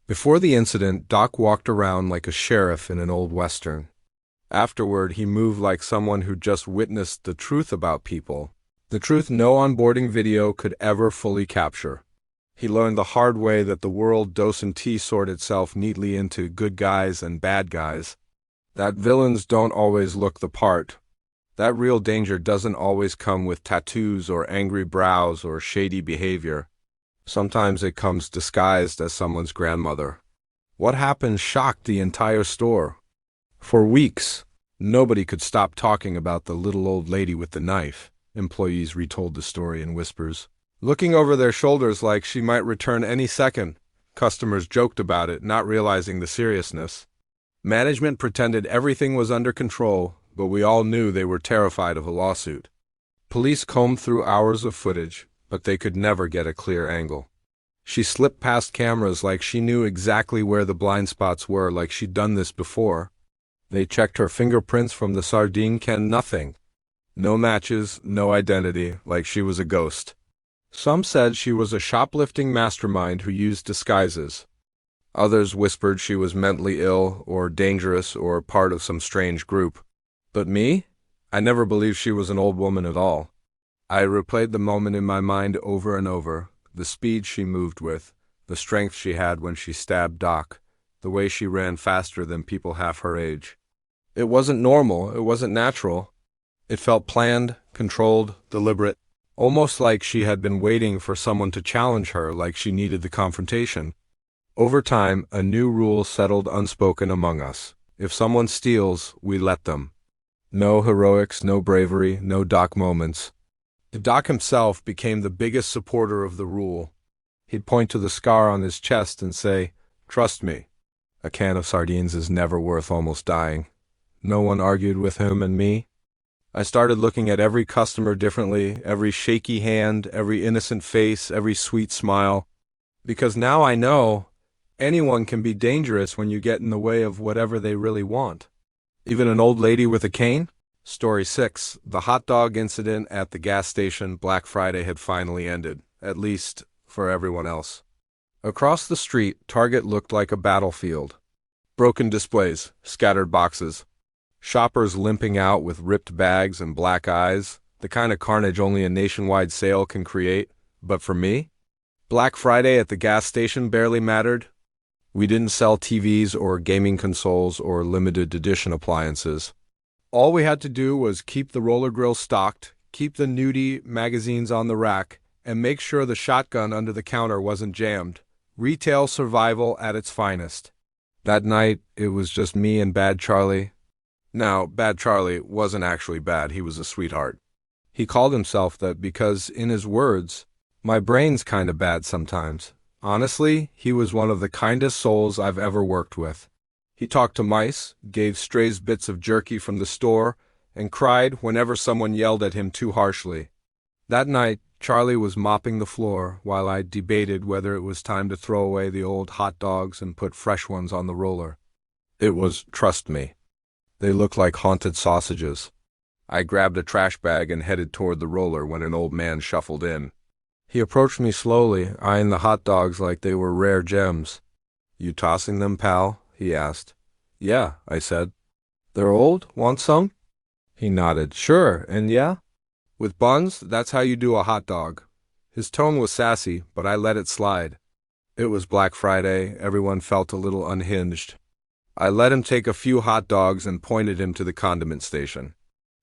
Before the incident, Doc walked around like a sheriff in an old western. Afterward, he moved like someone who just witnessed the truth about people. The truth no onboarding video could ever fully capture. He learned the hard way that the world doesn't sort itself neatly into good guys and bad guys. That villains don't always look the part. That real danger doesn't always come with tattoos or angry brows or shady behavior. Sometimes it comes disguised as someone's grandmother. What happened shocked the entire store. For weeks, nobody could stop talking about the little old lady with the knife. Employees retold the story in whispers, looking over their shoulders like she might return any second. Customers joked about it, not realizing the seriousness. Management pretended everything was under control, but we all knew they were terrified of a lawsuit. Police combed through hours of footage, but they could never get a clear angle. She slipped past cameras like she knew exactly where the blind spots were, like she'd done this before. They checked her fingerprints from the sardine can, nothing. No matches, no identity, like she was a ghost. Some said she was a shoplifting mastermind who used disguises. Others whispered she was mentally ill or dangerous or part of some strange group. But me? I never believed she was an old woman at all. I replayed the moment in my mind over and over, the speed she moved with, the strength she had when she stabbed Doc, the way she ran faster than people half her age. It wasn't normal, it wasn't natural. It felt planned, controlled, deliberate, almost like she had been waiting for someone to challenge her, like she needed the confrontation. Over time, a new rule settled unspoken among us. If someone steals, we let them. No heroics, no bravery, no Doc moments. Doc himself became the biggest supporter of the rule. He'd point to the scar on his chest and say, "Trust me. A can of sardines is never worth almost dying." No one argued with him and me. I started looking at every customer differently, every shaky hand, every innocent face, every sweet smile. Because now I know anyone can be dangerous when you get in the way of whatever they really want. Even an old lady with a cane? Story 6. The hot dog incident at the gas station. Black Friday had finally ended, at least for everyone else. Across the street, Target looked like a battlefield. Broken displays, scattered boxes. Shoppers limping out with ripped bags and black eyes, the kind of carnage only a nationwide sale can create. But for me, Black Friday at the gas station barely mattered. We didn't sell TVs or gaming consoles or limited edition appliances. All we had to do was keep the roller grill stocked, keep the nudie magazines on the rack, and make sure the shotgun under the counter wasn't jammed. Retail survival at its finest. That night, it was just me and Bad Charlie. Now, Bad Charlie wasn't actually bad, he was a sweetheart. He called himself that because, in his words, my brain's kinda bad sometimes. Honestly, he was one of the kindest souls I've ever worked with. He talked to mice, gave strays bits of jerky from the store, and cried whenever someone yelled at him too harshly. That night, Charlie was mopping the floor while I debated whether it was time to throw away the old hot dogs and put fresh ones on the roller. It was, trust me. They looked like haunted sausages. I grabbed a trash bag and headed toward the roller when an old man shuffled in. He approached me slowly, eyeing the hot dogs like they were rare gems. "You tossing them, pal?" he asked. "Yeah," I said. "They're old? Want some?" He nodded. "Sure, and yeah?" "With buns, that's how you do a hot dog." His tone was sassy, but I let it slide. It was Black Friday, everyone felt a little unhinged. I let him take a few hot dogs and pointed him to the condiment station.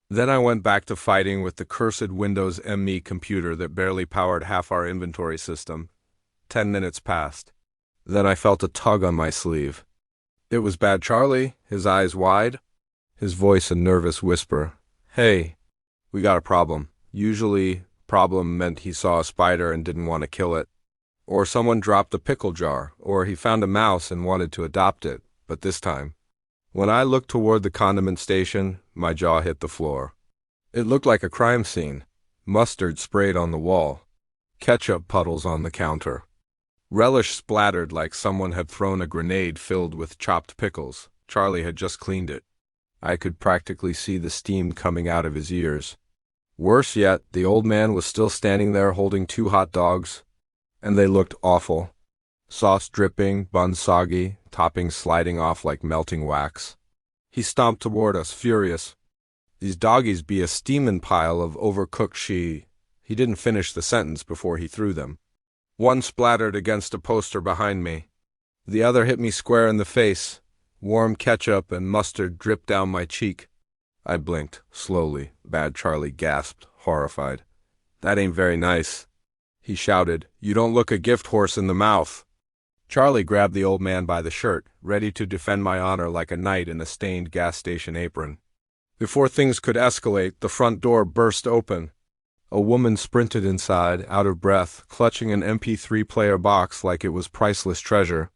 Then I went back to fighting with the cursed Windows ME computer that barely powered half our inventory system. 10 minutes passed. Then I felt a tug on my sleeve. It was Bad Charlie, his eyes wide, his voice a nervous whisper. "Hey, we got a problem." Usually, problem meant he saw a spider and didn't want to kill it. Or someone dropped a pickle jar, or he found a mouse and wanted to adopt it. But this time, when I looked toward the condiment station, my jaw hit the floor. It looked like a crime scene. Mustard sprayed on the wall. Ketchup puddles on the counter. Relish splattered like someone had thrown a grenade filled with chopped pickles. Charlie had just cleaned it. I could practically see the steam coming out of his ears. Worse yet, the old man was still standing there holding 2 hot dogs, and they looked awful. Sauce dripping, buns soggy, toppings sliding off like melting wax. He stomped toward us, furious. These doggies be a steamin' pile of overcooked she. He didn't finish the sentence before he threw them. One splattered against a poster behind me. The other hit me square in the face. Warm ketchup and mustard dripped down my cheek. I blinked, slowly. Bad Charlie gasped, horrified. That ain't very nice. He shouted, You don't look a gift horse in the mouth. Charlie grabbed the old man by the shirt, ready to defend my honor like a knight in a stained gas station apron. Before things could escalate, the front door burst open. A woman sprinted inside, out of breath, clutching an MP3 player box like it was priceless treasure.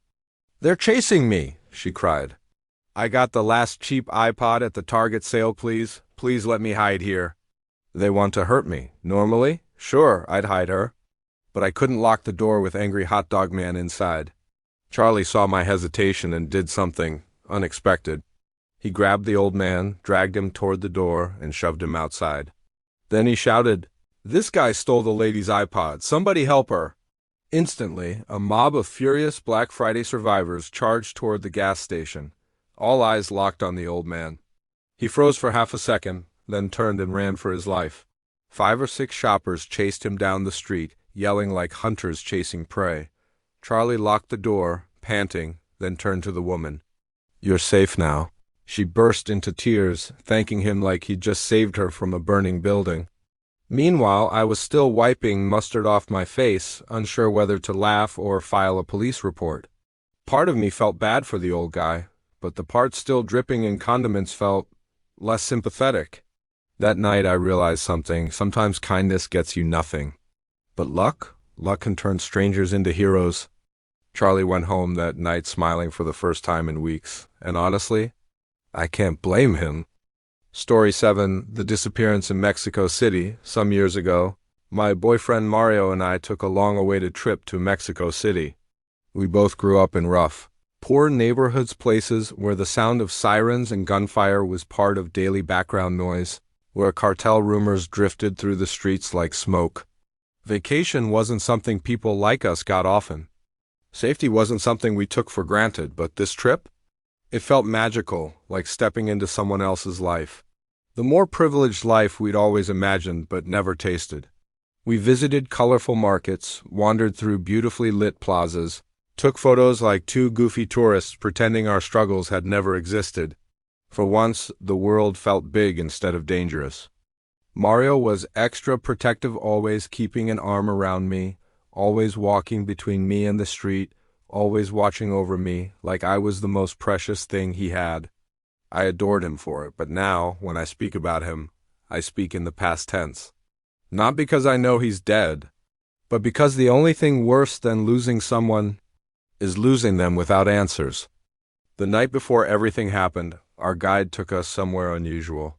They're chasing me, she cried. I got the last cheap iPod at the Target sale, please. Please let me hide here. They want to hurt me. Normally, sure, I'd hide her. But I couldn't lock the door with angry hot dog man inside. Charlie saw my hesitation and did something unexpected. He grabbed the old man, dragged him toward the door, and shoved him outside. Then he shouted, This guy stole the lady's iPod. Somebody help her. Instantly, a mob of furious Black Friday survivors charged toward the gas station. All eyes locked on the old man. He froze for half a second, then turned and ran for his life. 5 or 6 shoppers chased him down the street, yelling like hunters chasing prey. Charlie locked the door, panting, then turned to the woman. You're safe now. She burst into tears, thanking him like he'd just saved her from a burning building. Meanwhile, I was still wiping mustard off my face, unsure whether to laugh or file a police report. Part of me felt bad for the old guy, but the part still dripping in condiments felt less sympathetic. That night I realized something. Sometimes kindness gets you nothing. But luck can turn strangers into heroes. Charlie went home that night smiling for the first time in weeks, and honestly, I can't blame him. Story 7, The Disappearance in Mexico City. Some years ago, my boyfriend Mario and I took a long-awaited trip to Mexico City. We both grew up in rough, poor neighborhoods, places where the sound of sirens and gunfire was part of daily background noise, where cartel rumors drifted through the streets like smoke. Vacation wasn't something people like us got often. Safety wasn't something we took for granted, but this trip? It felt magical, like stepping into someone else's life. The more privileged life we'd always imagined but never tasted. We visited colorful markets, wandered through beautifully lit plazas, took photos like 2 goofy tourists pretending our struggles had never existed. For once, the world felt big instead of dangerous. Mario was extra protective, always keeping an arm around me, always walking between me and the street, always watching over me like I was the most precious thing he had. I adored him for it, but now, when I speak about him, I speak in the past tense. Not because I know he's dead, but because the only thing worse than losing someone is losing them without answers. The night before everything happened, our guide took us somewhere unusual.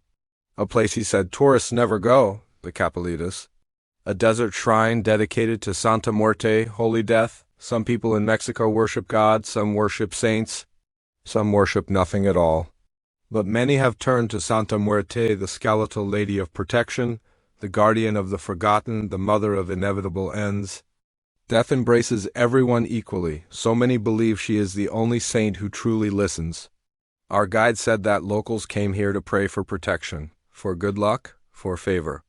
A place he said tourists never go, the Capelitas. A desert shrine dedicated to Santa Muerte, Holy Death. Some people in Mexico worship God, some worship saints, some worship nothing at all. But many have turned to Santa Muerte, the skeletal lady of protection, the guardian of the forgotten, the mother of inevitable ends. Death embraces everyone equally. So many believe she is the only saint who truly listens. Our guide said that locals came here to pray for protection, for good luck, for favor,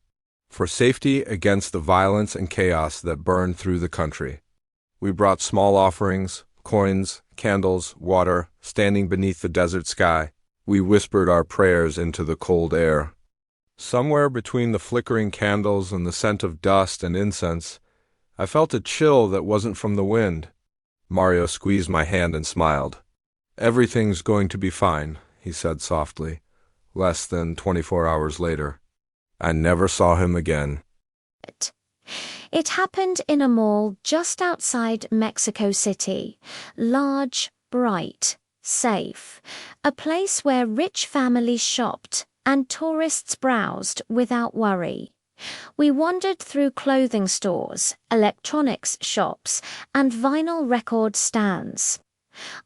for safety against the violence and chaos that burn through the country. We brought small offerings, coins, candles, water, standing beneath the desert sky. We whispered our prayers into the cold air. Somewhere between the flickering candles and the scent of dust and incense, I felt a chill that wasn't from the wind. Mario squeezed my hand and smiled. Everything's going to be fine, he said softly. Less than 24 hours later, I never saw him again. It happened in a mall just outside Mexico City. Large, bright, safe. A place where rich families shopped and tourists browsed without worry. We wandered through clothing stores, electronics shops, and vinyl record stands.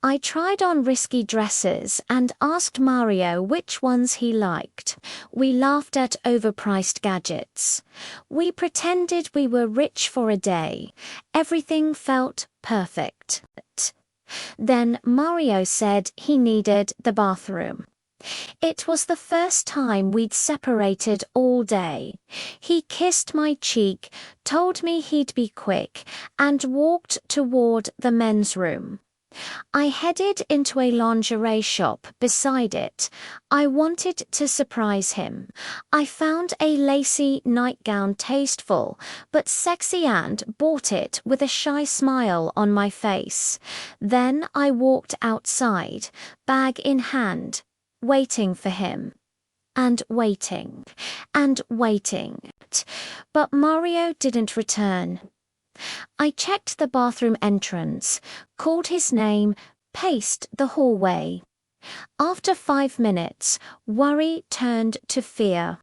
I tried on risky dresses and asked Mario which ones he liked. We laughed at overpriced gadgets. We pretended we were rich for a day. Everything felt perfect. Then Mario said he needed the bathroom. It was the first time we'd separated all day. He kissed my cheek, told me he'd be quick, and walked toward the men's room. I headed into a lingerie shop beside it. I wanted to surprise him. I found a lacy nightgown tasteful, but sexy, and bought it with a shy smile on my face. Then I walked outside, bag in hand, waiting for him. And waiting, and waiting. But Mario didn't return. I checked the bathroom entrance, called his name, paced the hallway. After 5 minutes, worry turned to fear.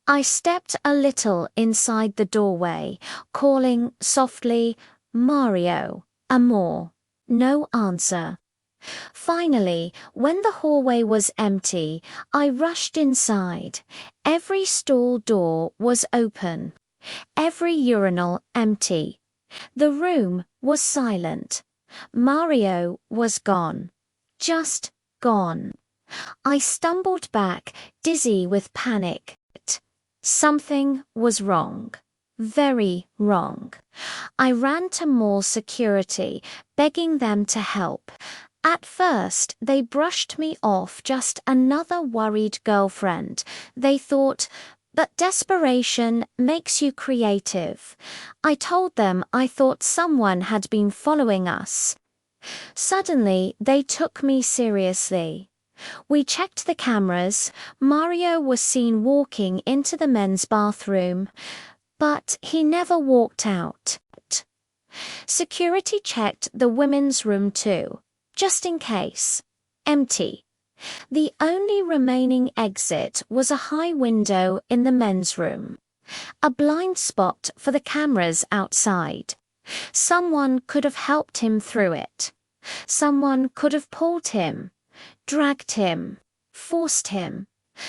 I stepped a little inside the doorway, calling softly, "Mario, amor." No answer. Finally, when the hallway was empty, I rushed inside. Every stall door was open. Every urinal empty. The room was silent. Mario was gone. Just gone. I stumbled back, dizzy with panic. Something was wrong. Very wrong. I ran to mall security, begging them to help. At first, they brushed me off, just another worried girlfriend. They thought, but desperation makes you creative. I told them I thought someone had been following us. Suddenly, they took me seriously. We checked the cameras. Mario was seen walking into the men's bathroom, but he never walked out. Security checked the women's room too, just in case. Empty. The only remaining exit was a high window in the men's room. A blind spot for the cameras outside. Someone could have helped him through it. Someone could have pulled him, dragged him, forced him.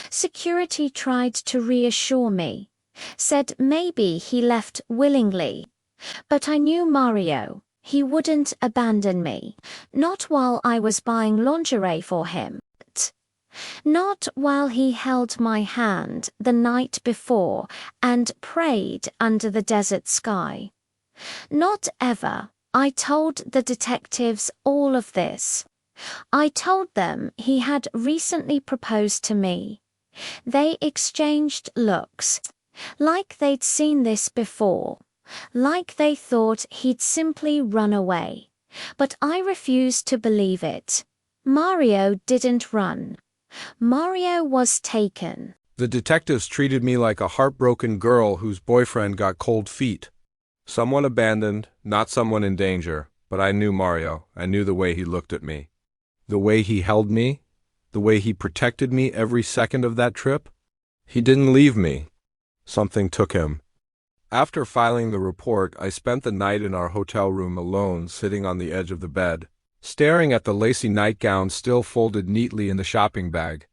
Security tried to reassure me, said maybe he left willingly. But I knew Mario. He wouldn't abandon me. Not while I was buying lingerie for him. Not while he held my hand the night before and prayed under the desert sky. Not ever. I told the detectives all of this. I told them he had recently proposed to me. They exchanged looks, like they'd seen this before, like they thought he'd simply run away. But I refused to believe it. Mario didn't run. Mario was taken. The detectives treated me like a heartbroken girl whose boyfriend got cold feet. Someone abandoned, not someone in danger, but I knew Mario. I knew the way he looked at me. The way he held me. The way he protected me every second of that trip. He didn't leave me. Something took him. After filing the report, I spent the night in our hotel room alone, sitting on the edge of the bed, staring at the lacy nightgown still folded neatly in the shopping bag.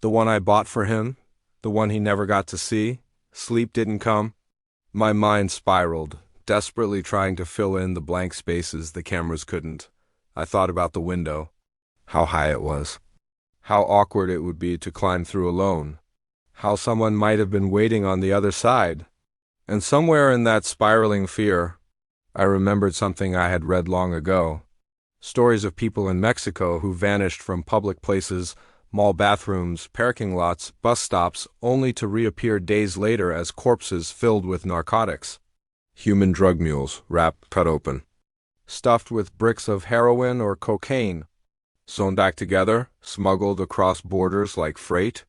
The one I bought for him, the one he never got to see. Sleep didn't come. My mind spiraled, desperately trying to fill in the blank spaces the cameras couldn't. I thought about the window, how high it was, how awkward it would be to climb through alone, how someone might have been waiting on the other side. And somewhere in that spiraling fear, I remembered something I had read long ago. Stories of people in Mexico who vanished from public places, mall bathrooms, parking lots, bus stops, only to reappear days later as corpses filled with narcotics. Human drug mules, wrapped, cut open. Stuffed with bricks of heroin or cocaine. Sewn back together, smuggled across borders like freight.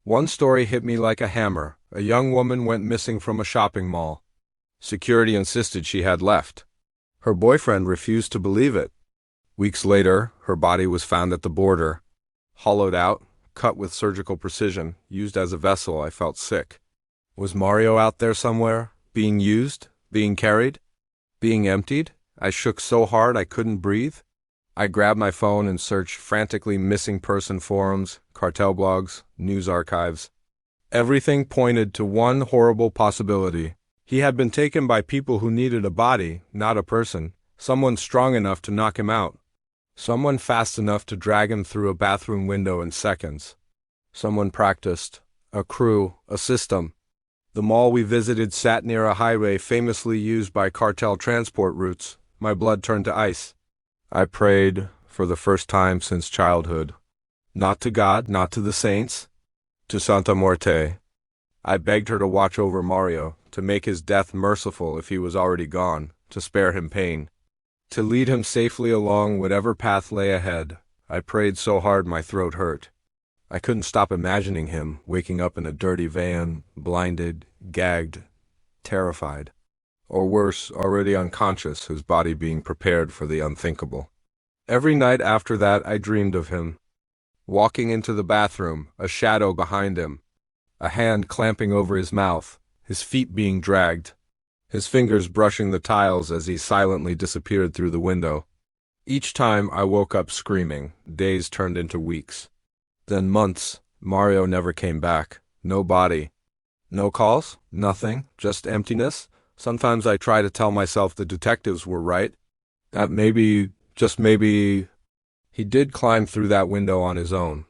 One story hit me like a hammer. A young woman went missing from a shopping mall. Security insisted she had left. Her boyfriend refused to believe it. Weeks later, her body was found at the border. Hollowed out, cut with surgical precision, used as a vessel. I felt sick. Was Mario out there somewhere, being used, being carried, being emptied? I shook so hard I couldn't breathe. I grabbed my phone and searched frantically missing person forums, cartel blogs, news archives. Everything pointed to one horrible possibility. He had been taken by people who needed a body, not a person. Someone strong enough to knock him out. Someone fast enough to drag him through a bathroom window in seconds. Someone practiced. A crew, a system. The mall we visited sat near a highway famously used by cartel transport routes. My blood turned to ice. I prayed, for the first time since childhood. Not to God, not to the saints, to Santa Muerte. I begged her to watch over Mario, to make his death merciful if he was already gone, to spare him pain, to lead him safely along whatever path lay ahead. I prayed so hard my throat hurt. I couldn't stop imagining him waking up in a dirty van, blinded, gagged, terrified. Or worse, already unconscious, his body being prepared for the unthinkable. Every night after that I dreamed of him. Walking into the bathroom, a shadow behind him, a hand clamping over his mouth, his feet being dragged, his fingers brushing the tiles as he silently disappeared through the window. Each time I woke up screaming, days turned into weeks. Then months. Mario never came back. No body. No calls? Nothing. Just emptiness? Sometimes I try to tell myself the detectives were right. That maybe, just maybe, he did climb through that window on his own.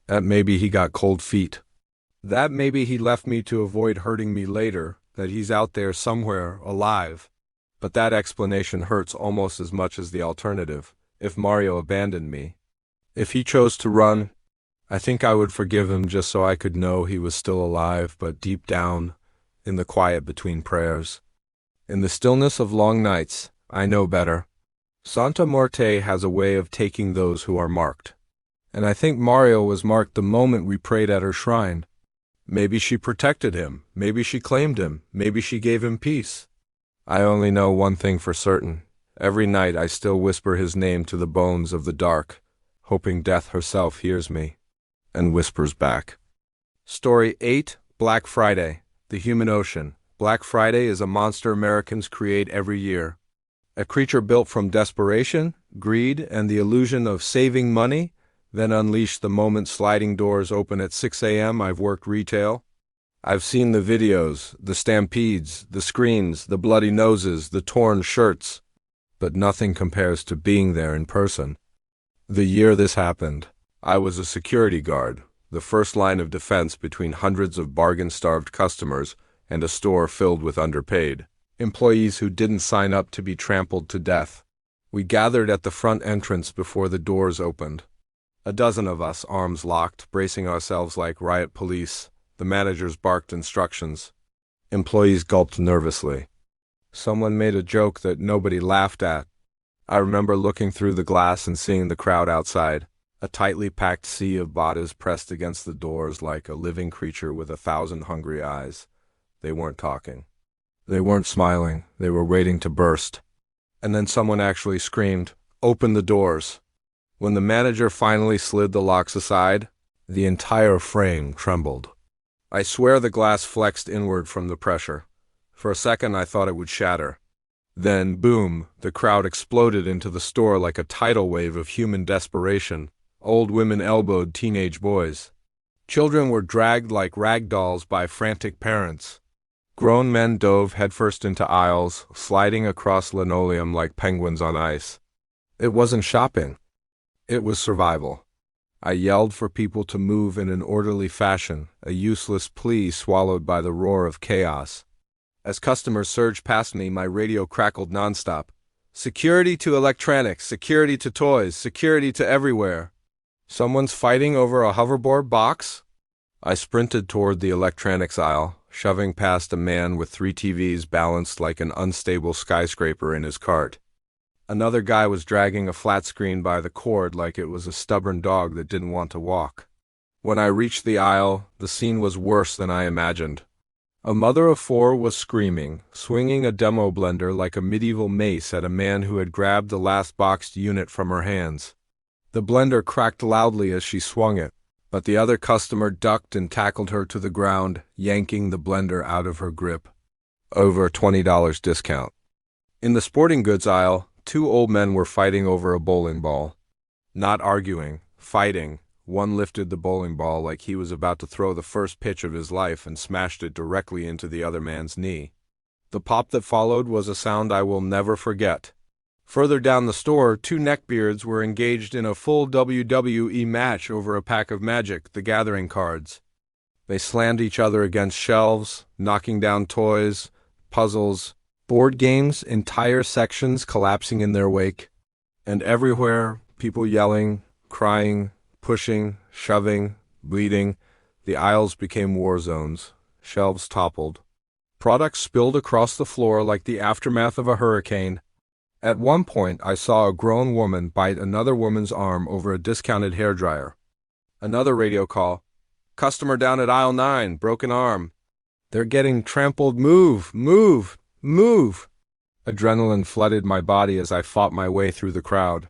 That maybe he got cold feet. That maybe he left me to avoid hurting me later, that he's out there somewhere, alive. But that explanation hurts almost as much as the alternative. If Mario abandoned me, if he chose to run, I think I would forgive him just so I could know he was still alive, but deep down, in the quiet between prayers, in the stillness of long nights, I know better. Santa Muerte has a way of taking those who are marked. And I think Mario was marked the moment we prayed at her shrine. Maybe she protected him, maybe she claimed him, maybe she gave him peace. I only know one thing for certain. Every night I still whisper his name to the bones of the dark, hoping death herself hears me and whispers back. Story 8, Black Friday, the Human Ocean. Black Friday is a monster Americans create every year. A creature built from desperation, greed, and the illusion of saving money, then unleashed the moment sliding doors open at 6 a.m. I've worked retail. I've seen the videos, the stampedes, the screens, the bloody noses, the torn shirts, but nothing compares to being there in person. The year this happened, I was a security guard, the first line of defense between hundreds of bargain-starved customers and a store filled with underpaid employees who didn't sign up to be trampled to death. We gathered at the front entrance before the doors opened. A dozen of us, arms locked, bracing ourselves like riot police. The managers barked instructions. Employees gulped nervously. Someone made a joke that nobody laughed at. I remember looking through the glass and seeing the crowd outside. A tightly packed sea of bodies pressed against the doors like a living creature with 1,000 hungry eyes. They weren't talking. They weren't smiling. They were waiting to burst. And then someone actually screamed, "Open the doors." When the manager finally slid the locks aside, the entire frame trembled. I swear the glass flexed inward from the pressure. For a second I thought it would shatter. Then, boom, the crowd exploded into the store like a tidal wave of human desperation. Old women elbowed teenage boys. Children were dragged like rag dolls by frantic parents. Grown men dove headfirst into aisles, sliding across linoleum like penguins on ice. It wasn't shopping. It was survival. I yelled for people to move in an orderly fashion, a useless plea swallowed by the roar of chaos. As customers surged past me, my radio crackled nonstop. Security to electronics, security to toys, security to everywhere. Someone's fighting over a hoverboard box? I sprinted toward the electronics aisle, shoving past a man with 3 TVs balanced like an unstable skyscraper in his cart. Another guy was dragging a flat screen by the cord like it was a stubborn dog that didn't want to walk. When I reached the aisle, the scene was worse than I imagined. A mother of 4 was screaming, swinging a demo blender like a medieval mace at a man who had grabbed the last boxed unit from her hands. The blender cracked loudly as she swung it, but the other customer ducked and tackled her to the ground, yanking the blender out of her grip. Over $20 discount. In the sporting goods aisle, 2 old men were fighting over a bowling ball. Not arguing, fighting. One lifted the bowling ball like he was about to throw the first pitch of his life and smashed it directly into the other man's knee. The pop that followed was a sound I will never forget. Further down the store, two neckbeards were engaged in a full WWE match over a pack of Magic: The Gathering cards. They slammed each other against shelves, knocking down toys, puzzles, board games, entire sections collapsing in their wake. And everywhere, people yelling, crying, pushing, shoving, bleeding. The aisles became war zones. Shelves toppled. Products spilled across the floor like the aftermath of a hurricane. At one point, I saw a grown woman bite another woman's arm over a discounted hairdryer. Another radio call. Customer down at aisle 9, broken arm. They're getting trampled. Move, move, move. Adrenaline flooded my body as I fought my way through the crowd.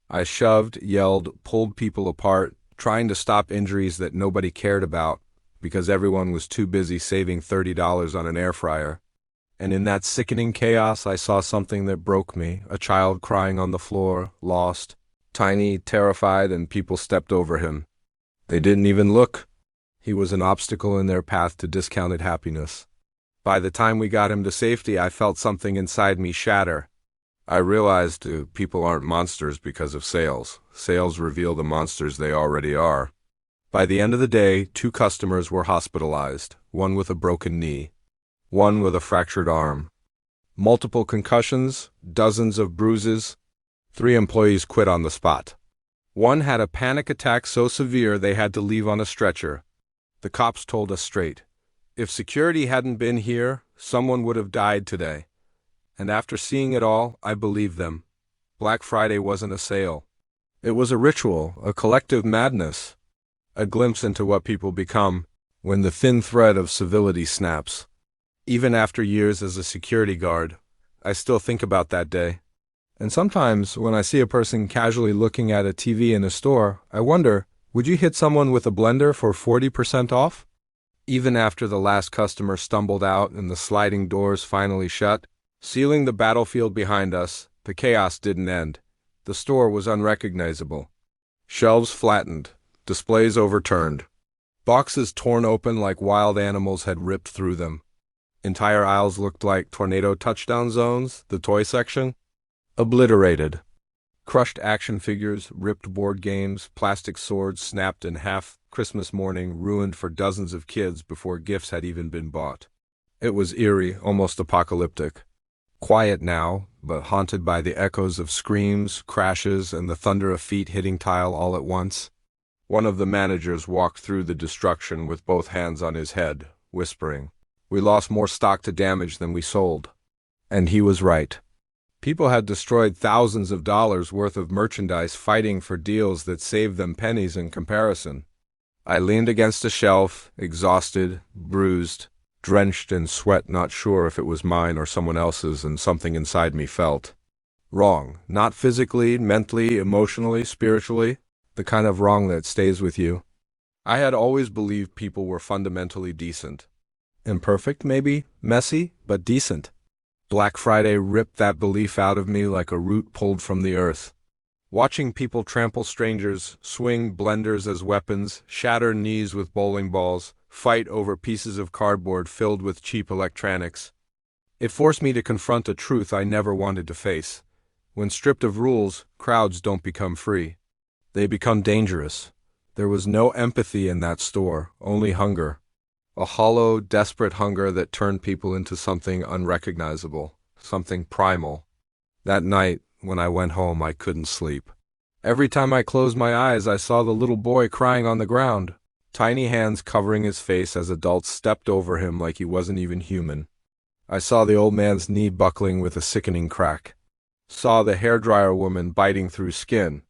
I shoved, yelled, pulled people apart, trying to stop injuries that nobody cared about because everyone was too busy saving $30 on an air fryer. And in that sickening chaos, I saw something that broke me, a child crying on the floor, lost, tiny, terrified, and people stepped over him. They didn't even look. He was an obstacle in their path to discounted happiness. By the time we got him to safety, I felt something inside me shatter. I realized people aren't monsters because of sales. Sales reveal the monsters they already are. By the end of the day, 2 customers were hospitalized, one with a broken knee, one with a fractured arm. Multiple concussions, dozens of bruises. 3 employees quit on the spot. One had a panic attack so severe they had to leave on a stretcher. The cops told us straight, if security hadn't been here, someone would have died today. And after seeing it all, I believed them. Black Friday wasn't a sale. It was a ritual, a collective madness, a glimpse into what people become when the thin thread of civility snaps. Even after years as a security guard, I still think about that day. And sometimes, when I see a person casually looking at a TV in a store, I wonder, would you hit someone with a blender for 40% off? Even after the last customer stumbled out and the sliding doors finally shut, sealing the battlefield behind us, the chaos didn't end. The store was unrecognizable. Shelves flattened, displays overturned, boxes torn open like wild animals had ripped through them. Entire aisles looked like tornado touchdown zones, the toy section. Obliterated. Crushed action figures, ripped board games, plastic swords snapped in half. Christmas morning ruined for dozens of kids before gifts had even been bought. It was eerie, almost apocalyptic. Quiet now, but haunted by the echoes of screams, crashes, and the thunder of feet hitting tile all at once. One of the managers walked through the destruction with both hands on his head, whispering, "We lost more stock to damage than we sold." And he was right. People had destroyed thousands of dollars worth of merchandise fighting for deals that saved them pennies in comparison. I leaned against a shelf, exhausted, bruised, drenched in sweat, not sure if it was mine or someone else's, and something inside me felt wrong. Not physically, mentally, emotionally, spiritually, the kind of wrong that stays with you. I had always believed people were fundamentally decent. Imperfect, maybe, messy, but decent. Black Friday ripped that belief out of me like a root pulled from the earth. Watching people trample strangers, swing blenders as weapons, shatter knees with bowling balls, fight over pieces of cardboard filled with cheap electronics. It forced me to confront a truth I never wanted to face. When stripped of rules, crowds don't become free. They become dangerous. There was no empathy in that store, only hunger. A hollow, desperate hunger that turned people into something unrecognizable, something primal. That night, when I went home, I couldn't sleep. Every time I closed my eyes, I saw the little boy crying on the ground, tiny hands covering his face as adults stepped over him like he wasn't even human. I saw the old man's knee buckling with a sickening crack. Saw the hairdryer woman biting through skin.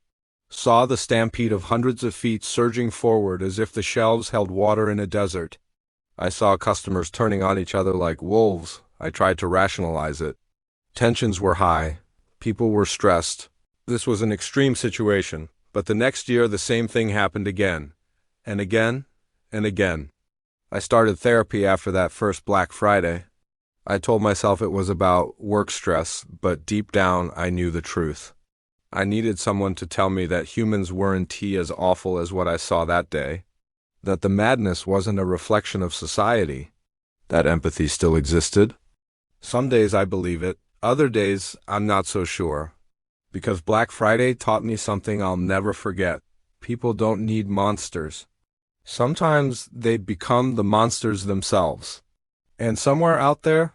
Saw the stampede of hundreds of feet surging forward as if the shelves held water in a desert. I saw customers turning on each other like wolves. I tried to rationalize it. Tensions were high. People were stressed. This was an extreme situation, but the next year the same thing happened again, and again, and again. I started therapy after that first Black Friday. I told myself it was about work stress, but deep down I knew the truth. I needed someone to tell me that humans weren't as awful as what I saw that day, that the madness wasn't a reflection of society, that empathy still existed. Some days I believe it, other days I'm not so sure. Because Black Friday taught me something I'll never forget. People don't need monsters. Sometimes they become the monsters themselves. And somewhere out there,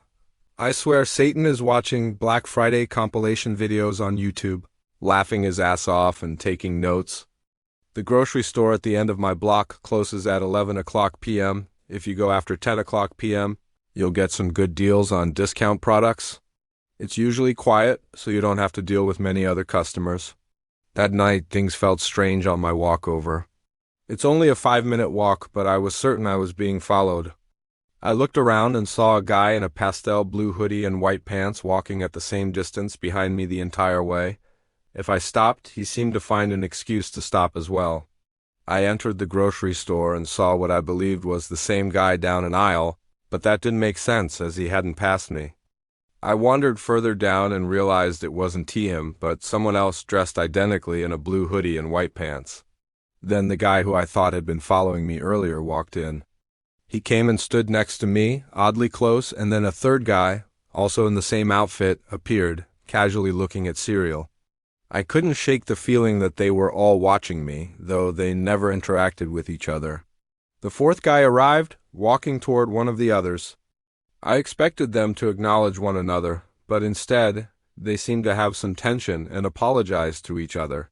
I swear Satan is watching Black Friday compilation videos on YouTube, laughing his ass off and taking notes. The grocery store at the end of my block closes at 11 o'clock p.m. If you go after 10 o'clock p.m., you'll get some good deals on discount products. It's usually quiet, so you don't have to deal with many other customers. That night, things felt strange on my walk over. It's only a 5-minute walk, but I was certain I was being followed. I looked around and saw a guy in a pastel blue hoodie and white pants walking at the same distance behind me the entire way. If I stopped, he seemed to find an excuse to stop as well. I entered the grocery store and saw what I believed was the same guy down an aisle, but that didn't make sense as he hadn't passed me. I wandered further down and realized it wasn't him, but someone else dressed identically in a blue hoodie and white pants. Then the guy who I thought had been following me earlier walked in. He came and stood next to me, oddly close, and then a third guy, also in the same outfit, appeared, casually looking at cereal. I couldn't shake the feeling that they were all watching me, though they never interacted with each other. The fourth guy arrived, walking toward one of the others. I expected them to acknowledge one another, but instead, they seemed to have some tension and apologize to each other.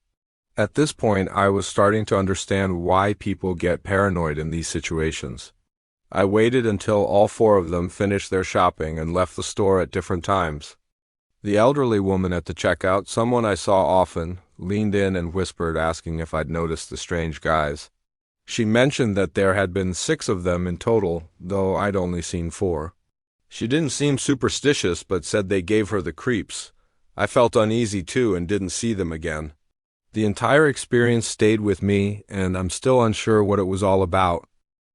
At this point, I was starting to understand why people get paranoid in these situations. I waited until all four of them finished their shopping and left the store at different times. The elderly woman at the checkout, someone I saw often, leaned in and whispered, asking if I'd noticed the strange guys. She mentioned that there had been 6 of them in total, though I'd only seen 4. She didn't seem superstitious, but said they gave her the creeps. I felt uneasy too and didn't see them again. The entire experience stayed with me, and I'm still unsure what it was all about.